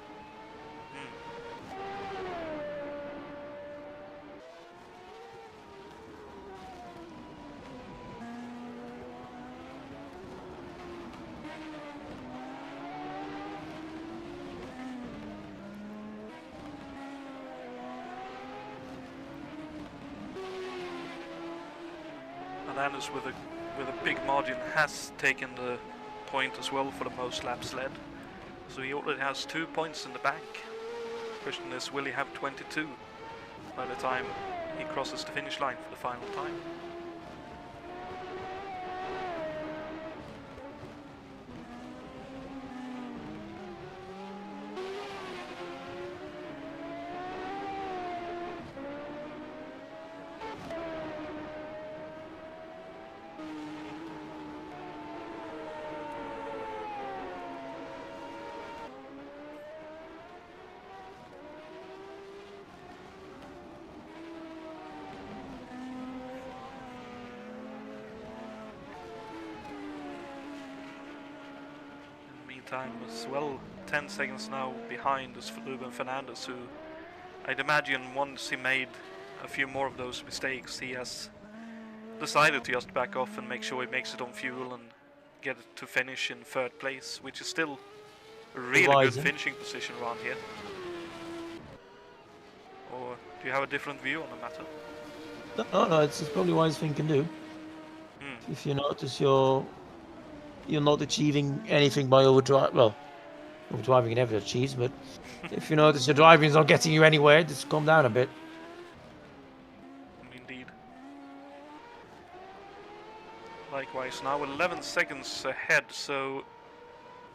Anders with a big margin has taken the point as well for the most laps led. So he already has 2 points in the bank. The question is, will he have 22 by the time he crosses the finish line for the final time? time as well. 10 seconds now behind is for Ruben Fernandez, who I'd imagine once he made a few more of those mistakes, he has decided to just back off and make sure he makes it on fuel and get it to finish in 3rd place, which is still a really good finishing position around here. Or do you have a different view on the matter? No, it's probably a wise thing you can do. If you notice you're not achieving anything by overdrive, well, overdriving you never achieves, but if you notice your driving's not getting you anywhere, just calm down a bit. Indeed. Likewise, now 11 seconds ahead, so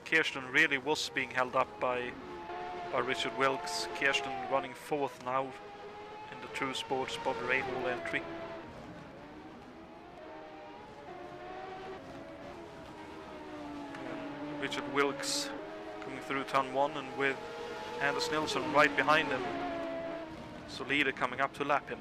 Kirsten really was being held up by Richard Wilkes. Kirsten running 4th now in the True Sports Bobby Rahal entry. Richard Wilkes coming through turn 1 and with Anders Nilsson right behind him. So leader coming up to lap him.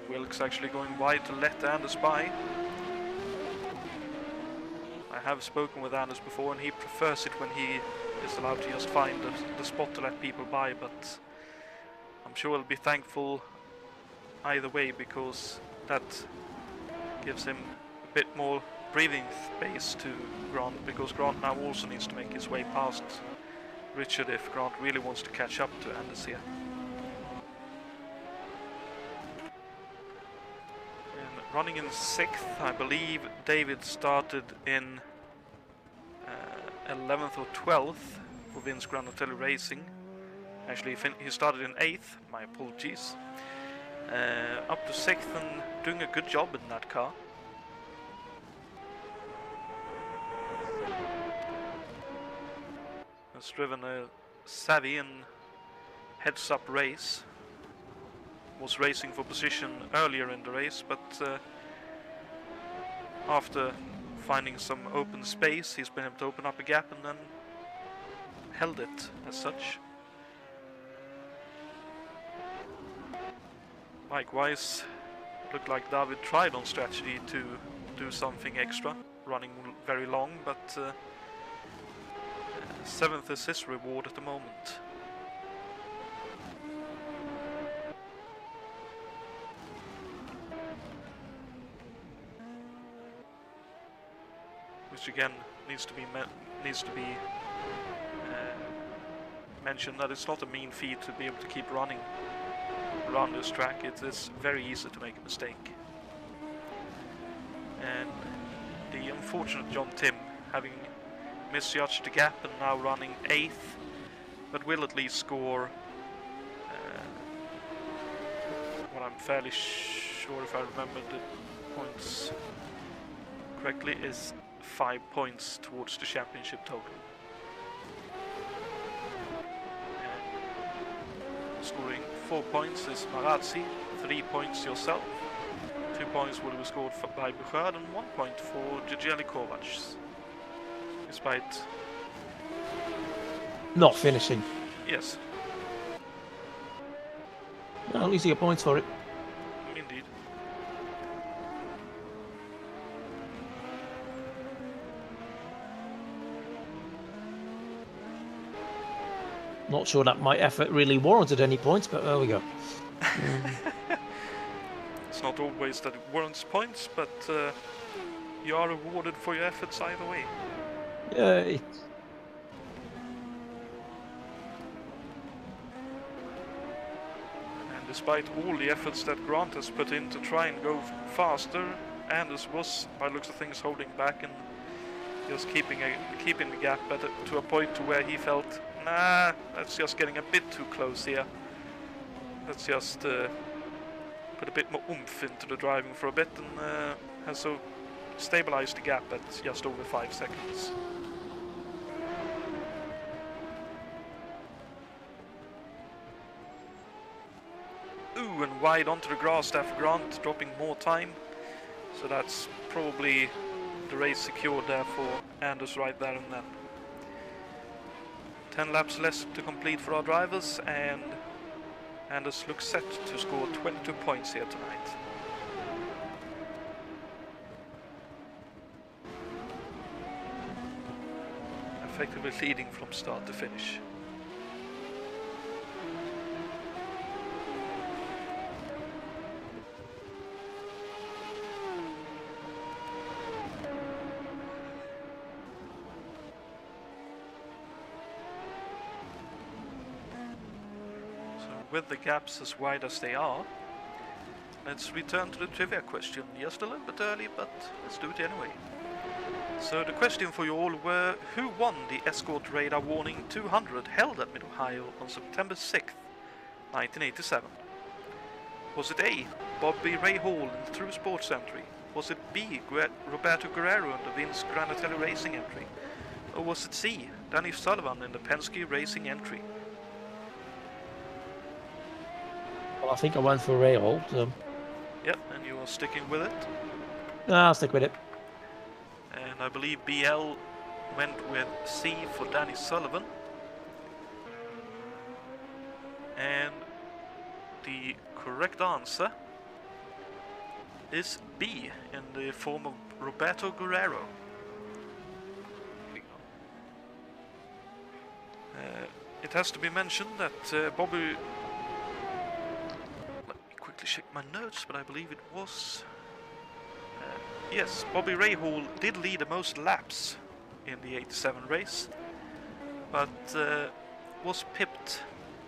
Wilkes actually going wide to let Anders by. I have spoken with Anders before and he prefers it when he is allowed to just find the spot to let people by, but I'm sure he'll be thankful either way, because that gives him a bit more breathing space to Grant, because Grant now also needs to make his way past Richard if Grant really wants to catch up to Anders here. And running in 6th, I believe David started in 11th or 12th for Vince Granatelli Racing. Actually, he started in 8th, my apologies. Up to 6th and doing a good job in that car. Has driven a savvy and heads-up race. Was racing for position earlier in the race, but after finding some open space, he's been able to open up a gap and then held it as such. Likewise, looked like David tried on strategy to do something extra, running very long, but 7th is his reward at the moment. Which again needs to be mentioned that it's not a mean feat to be able to keep running around this track. It is very easy to make a mistake. And the unfortunate John Tim having misjudged the gap and now running 8th, but will at least score what I'm fairly sure, if I remember the points correctly, is 5 points towards the championship total. And scoring 4 points is Marazzi, 3 points yourself, 2 points will be scored by Bouchard and 1 point for Gigeli Kovacs. Despite not finishing. Yes. Well, at least you get points for it. Indeed. Not sure that my effort really warranted any points, but there we go. It's not always that it warrants points, but you are rewarded for your efforts either way. Yay. And despite all the efforts that Grant has put in to try and go faster, Anders was, by the looks of things, holding back and just keeping the gap to a point to where he felt, nah, that's just getting a bit too close here. Let's just put a bit more oomph into the driving for a bit, and has so stabilized the gap at just over 5 seconds. Ooh, and wide onto the grass there for Grant, dropping more time. So that's probably the race secured there for Anders right there and then. 10 laps less to complete for our drivers, and Anders looks set to score 22 points here tonight. effectively leading from start to finish. With the gaps as wide as they are, let's return to the trivia question. Just a little bit early, but let's do it anyway. So the question for you all were, who won the Escort Radar Warning 200 held at Mid-Ohio on September 6th, 1987? Was it A, Bobby Ray Hall in the True Sports entry? Was it B, Roberto Guerrero in the Vince Granatelli Racing entry? Or was it C, Danny Sullivan in the Penske Racing entry? Well, I think I went for Ray Hall, so... Yep, and you are sticking with it? No, I'll stick with it. And I believe BL went with C for Danny Sullivan. And the correct answer is B, in the form of Roberto Guerrero. It has to be mentioned that Bobby... check my notes, but I believe it was yes, Bobby Rahal did lead the most laps in the 87 race, but was pipped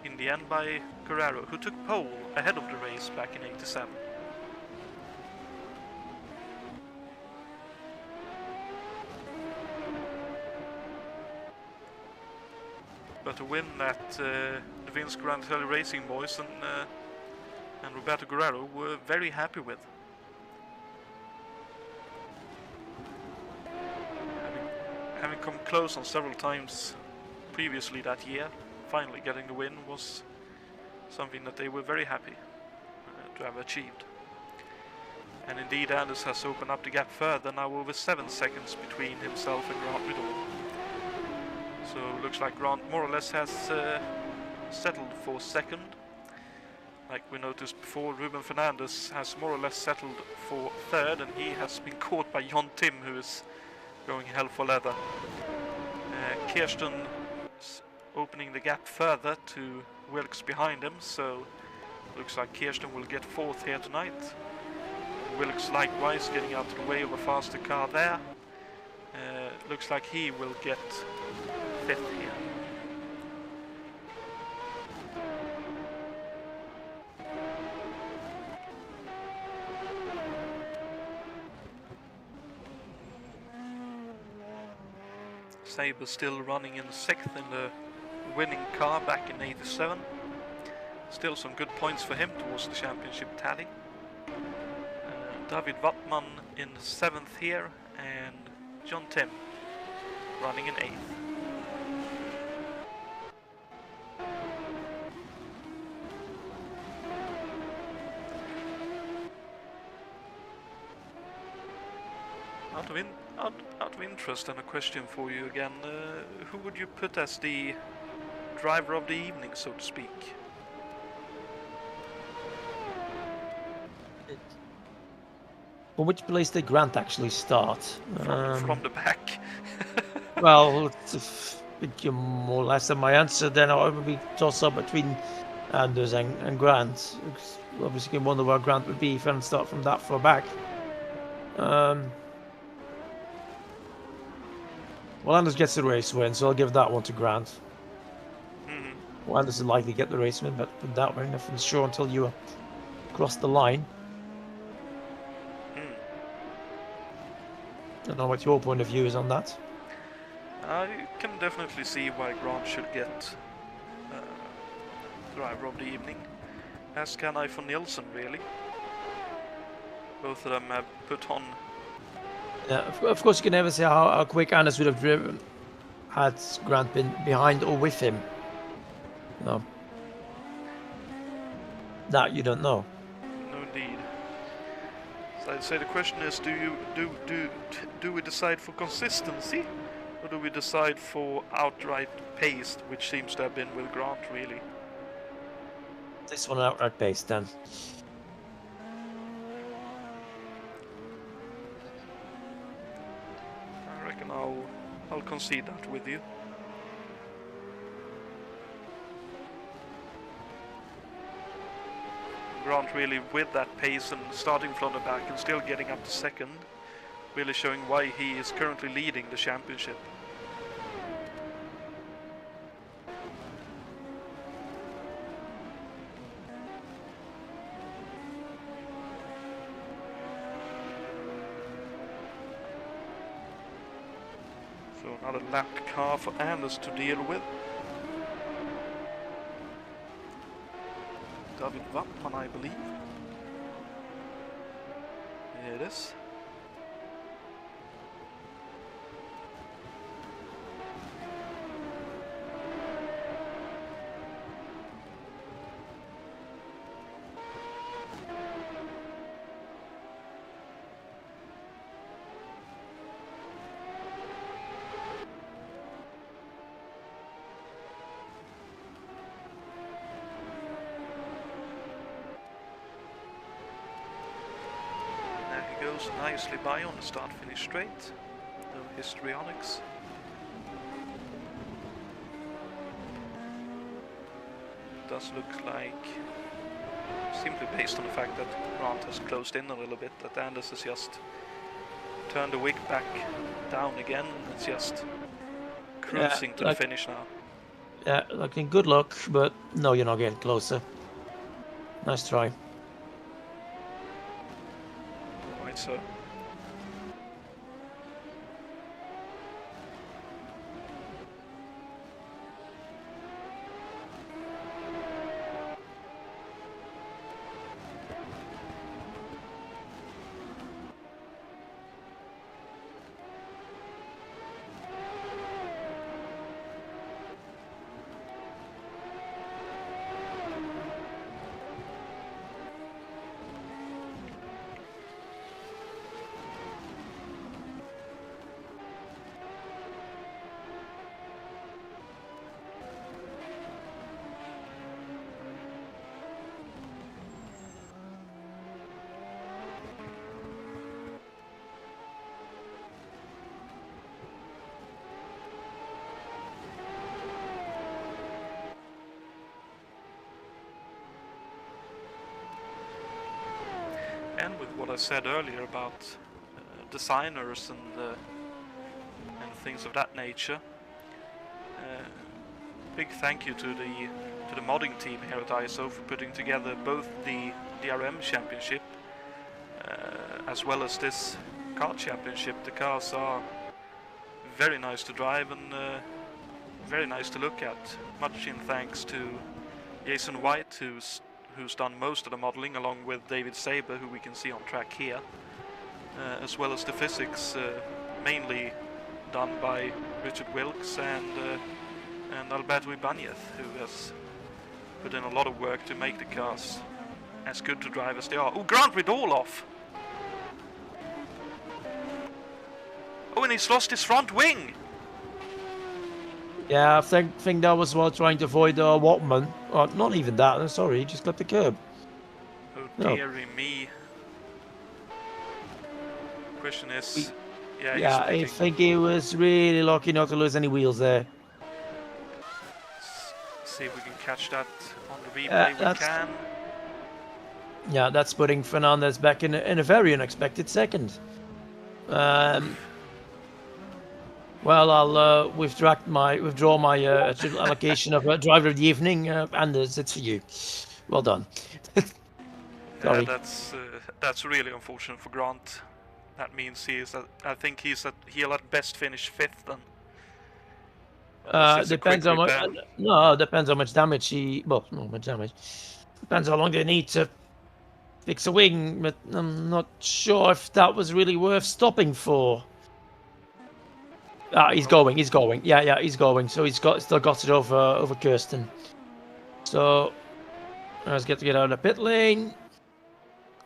in the end by Guerrero, who took pole ahead of the race back in 87. But a win that the Vince Granatelli Racing boys and Roberto Guerrero were very happy with. Having come close on several times previously that year, finally getting the win was something that they were very happy to have achieved. And indeed, Anders has opened up the gap further, now over 7 seconds between himself and Grant Riddle. So looks like Grant more or less has settled for second. Like we noticed before, Ruben Fernandez has more or less settled for third, and he has been caught by John Tim, who is going hell for leather. Kirsten is opening the gap further to Wilkes behind him, so looks like Kirsten will get fourth here tonight. Wilkes likewise getting out of the way of a faster car there. Looks like he will get fifth here. Saber still running in sixth in the winning car back in 87. Still some good points for him towards the championship tally. David Wattman in seventh here, and John Tim running in eighth. Out of interest, and a question for you again, who would you put as the driver of the evening, so to speak? Well, which place did Grant actually start? From the back. Well, if you more or less have my answer, then I would be toss up between Anders and Grant. Obviously, you can wonder where Grant would be if I didn't start from that far back. Well, Anders gets the race win, so I'll give that one to Grant. Well, Anders is likely to get the race win, but with that way, nothing's sure until you cross the line. I don't know what your point of view is on that. I can definitely see why Grant should get driver of the evening. As can I for Nielsen, really. Both of them have put on. Yeah, of course, you can never say how quick Anders would have driven had Grant been behind or with him. No. That you don't know. No, indeed. So I'd say the question is: do we decide for consistency, or do we decide for outright pace, which seems to have been with Grant, really? This one outright pace, then. I reckon I'll concede that with you. Grant really with that pace and starting from the back and still getting up to second, really showing why he is currently leading the championship. So another lapped car for Anders to deal with. David Wattman, I believe. Here it is. Goes nicely by on the start-finish straight. No histrionics. Does look like, simply based on the fact that Grant has closed in a little bit, that Anders has just turned the wick back down again and it's just cruising to the finish now. Yeah, looking good luck, but no, you're not getting closer. Nice try. So and with what I said earlier about designers and things of that nature, big thank you to the modding team here at ISO for putting together both the DRM championship as well as this car championship. The cars are very nice to drive and very nice to look at. Much in thanks to Jason White, who's done most of the modeling, along with David Saber, who we can see on track here, as well as the physics, mainly done by Richard Wilkes and Alberto Ibanez, who has put in a lot of work to make the cars as good to drive as they are. Oh, Grant with all off! Oh, and he's lost his front wing! Yeah, I think that was while trying to avoid Wattman. Oh, not even that, sorry, he just clipped the curb. Oh, dearie me. Question is... Yeah, I think he was really lucky not to lose any wheels there. See if we can catch that on the replay. We can. Yeah, that's putting Fernandez back in a very unexpected second. Well, I'll withdraw my allocation of driver of the evening. Anders, it's for you. Well done. Sorry. That's really unfortunate for Grant. That means I think he'll at best finish 5th then. Depends how much. No, depends how much damage he. Well, not much damage. Depends how long they need to fix a wing, but I'm not sure if that was really worth stopping for. He's going. Yeah, he's going. So he's still got it over Kirsten. So let's get out of the pit lane,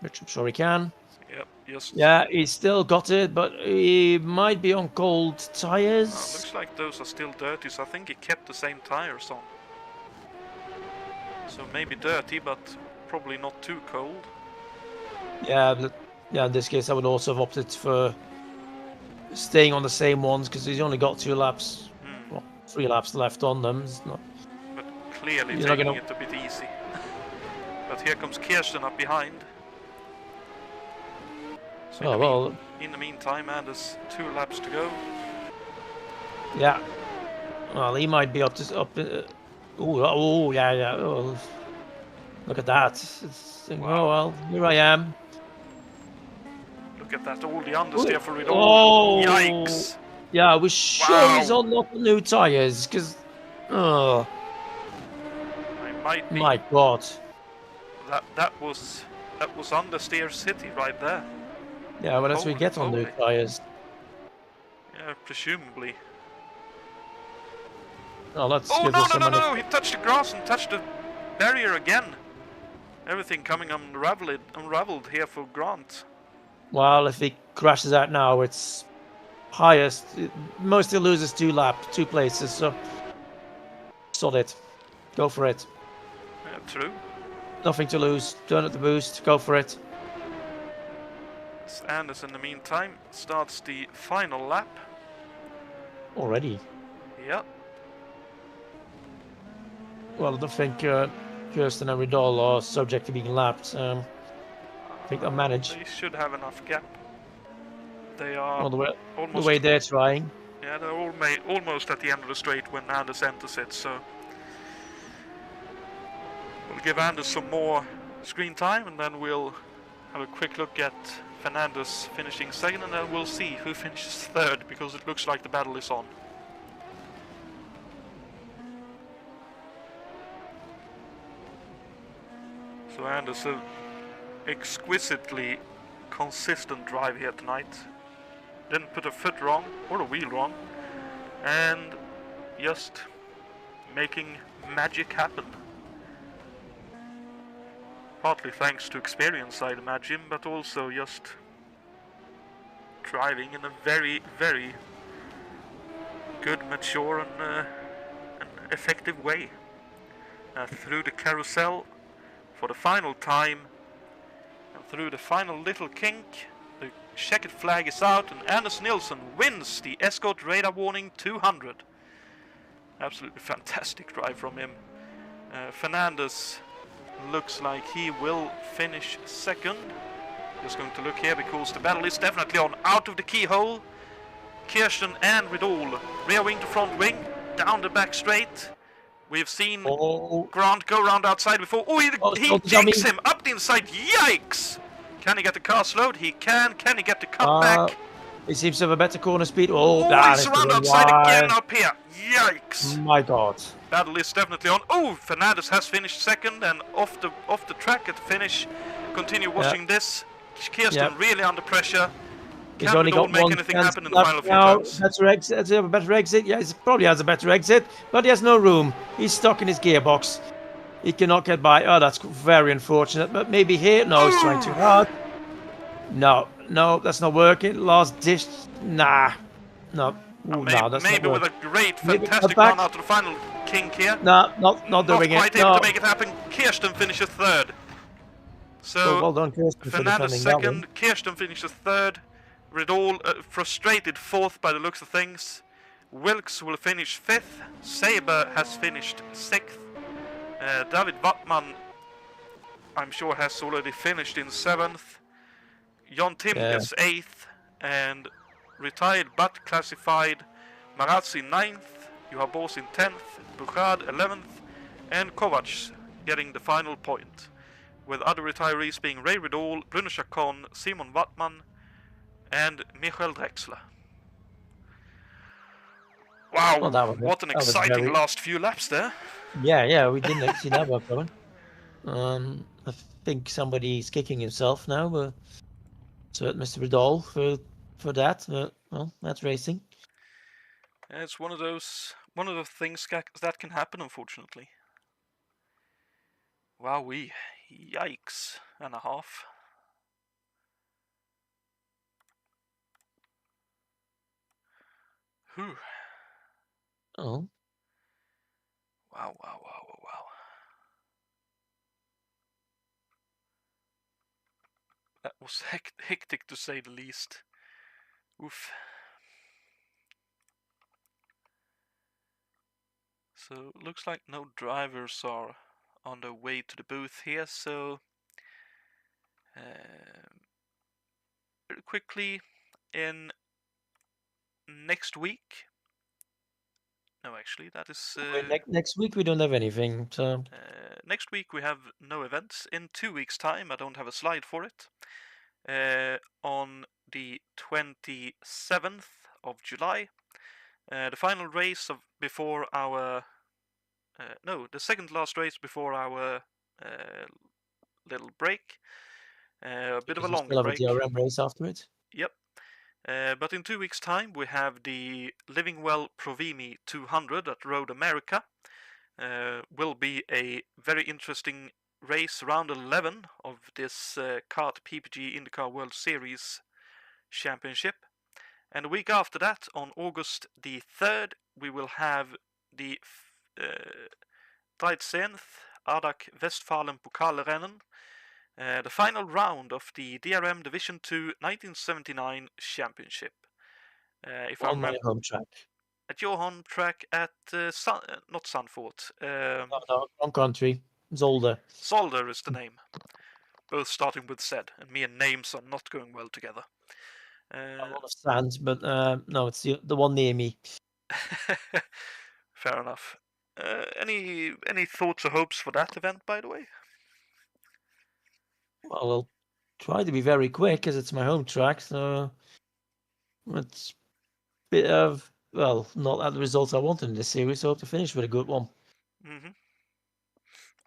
which I'm sure he can. Yep. Just. Yeah, he's still got it, but he might be on cold tires. Looks like those are still dirty, so I think he kept the same tires on. So maybe dirty, but probably not too cold. Yeah, but in this case I would also have opted for staying on the same ones because he's only got 2 laps, well, 3 laps left on them. It's not, But clearly you're not taking gonna... it a bit easy. But here comes Kirsten up behind. So Oh, well, in the meantime, and there's 2 laps to go. yeah. Well, he might be up to... oh, yeah. Oh, look at that. It's, Wow. oh, well, here I am. Look at that, all the understeer for it Oh! all. Yikes! Yeah, we're sure he's Wow. on not the new tires, because... Oh, I might be. my God. That was understeer city right there. Yeah, well, that's what we get on new Holy. tires. Yeah, presumably. Oh, let's Oh give no this no no a minute. no! He touched the grass and touched the barrier again. Everything coming unraveled here for Grant. Well, if he crashes out now, it's highest. Most he loses 2 places, so solid. Go for it. Yeah, true. Nothing to lose. Turn at the boost. Go for it. Anders, in the meantime, starts the final lap. Already? Yeah. Well, I don't think Kirsten and Ridal are subject to being lapped. I think they'll manage. They should have enough gap. They are Well, the almost. way they're trying. Yeah, they're almost at the end of the straight when Anders enters it, so we'll give Anders some more screen time and then we'll have a quick look at Fernandez finishing second and then we'll see who finishes third because it looks like the battle is on. So Anders, an exquisitely consistent drive here tonight. Didn't put a foot wrong or a wheel wrong, and just making magic happen. Partly thanks to experience, I'd imagine, but also just driving in a very, very good, mature and effective way. Through the carousel for the final time, and through the final little kink, the checkered flag is out and Anders Nilsson wins the Escort Radar Warning 200. Absolutely fantastic drive from him. Fernandez looks like he will finish second. Just going to look here because the battle is definitely on. Out of the keyhole, Kirsten and Ridal, rear wing to front wing, down the back straight. We've seen Grant go round outside before. Oh, he jinks him up the inside. Yikes! Can he get the car slowed? He can. Can he get the cut back? He seems to have a better corner speed. He's around outside again up here. Yikes! My God. Battle is definitely on. Oh, Fernandez has finished second and off the track at the finish. Continue watching this. Kirsten really under pressure. He's only got make one anything chance happen in the final few turns. Better exit. Does he have a better exit? Yeah, he probably has a better exit, but he has no room. He's stuck in his gearbox. He cannot get by. Oh, that's very unfortunate. But maybe here. No, he's trying too hard. No, that's not working. Last dish. Nah. No. Ooh, that's maybe not with a great, fantastic run out to the final kink here. No, not doing it. Not quite able to make it happen. Kirsten finishes third. So, well done, Kirsten, Fernandez second, Kirsten finishes third. Ridal frustrated fourth by the looks of things. Wilkes will finish fifth. Saber has finished sixth. David Wattman, I'm sure, has already finished in seventh. Jon Timges eighth, and retired but classified Marazzi ninth. Juha Bos in 10th, Bouchard 11th, and Kovacs getting the final point, with other retirees being Ray Ridal, Bruno Chacon, Simon Wattman, and Michael Drexler. Wow, well, what an exciting last few laps there. Yeah, we didn't see that one coming. I think somebody's kicking himself now. So Mr. Ridal for that. Well, that's racing. It's one of the things that can happen, unfortunately. Wowee, yikes and a half. Whew. Oh. Wow. That was hectic to say the least. Oof. So looks like no drivers are on their way to the booth here, so very quickly in next week. No, actually, that is Next week we don't have anything, so next week we have no events. In 2 weeks' time, I don't have a slide for it. On the 27th of July, the final race of before our the second last race before our little break. A bit of a because we longer still have a break. DRM race afterwards. Yep. But in 2 weeks' time, we have the Living Well Provimi 200 at Road America. Will be a very interesting race, round 11 of this kart PPG IndyCar World Series Championship. And a week after that, on August the 3rd, we will have the 13th Ardak Westfalen Pokalrennen, the final round of the DRM Division 2 1979 Championship. If I On my remember, home track. at your home track at not Sandfort. No, wrong country. Zolder. Zolder is the name. Both starting with Z, and me and names are not going well together. A lot of sand, but no, it's the one near me. Fair enough. Any thoughts or hopes for that event, by the way? Well, I'll try to be very quick as it's my home track, so it's a bit of, well, not at the results I wanted in this series, so I hope to finish with a good one. Mm-hmm.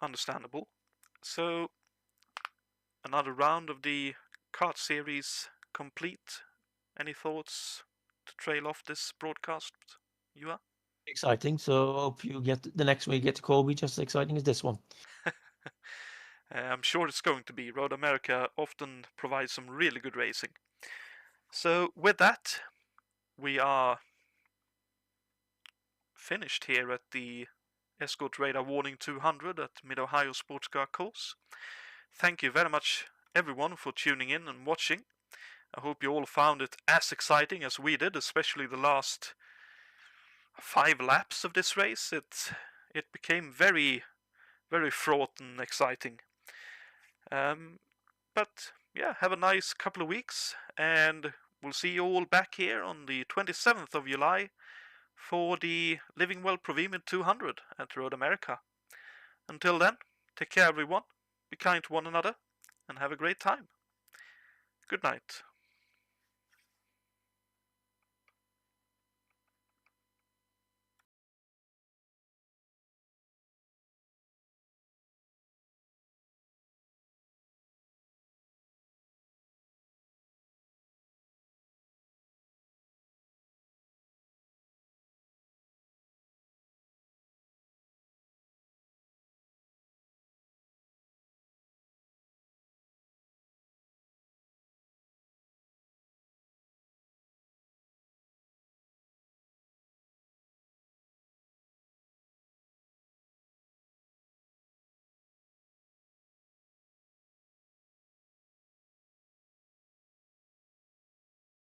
Understandable. So, another round of the kart series complete. Any thoughts to trail off this broadcast, Juha? Exciting, so I hope you get the next one you get to Colby just as exciting as this one. I'm sure it's going to be. Road America often provides some really good racing. So with that, we are finished here at the Escort Radar Warning 200 at Mid-Ohio Sports Car Course. Thank you very much, everyone, for tuning in and watching. I hope you all found it as exciting as we did, especially the last 5 laps of this race. It became very, very fraught and exciting. But yeah, have a nice couple of weeks, and we'll see you all back here on the 27th of July for the Living Well Provimi 200 at Road America. Until then, take care everyone, be kind to one another, and have a great time. Good night.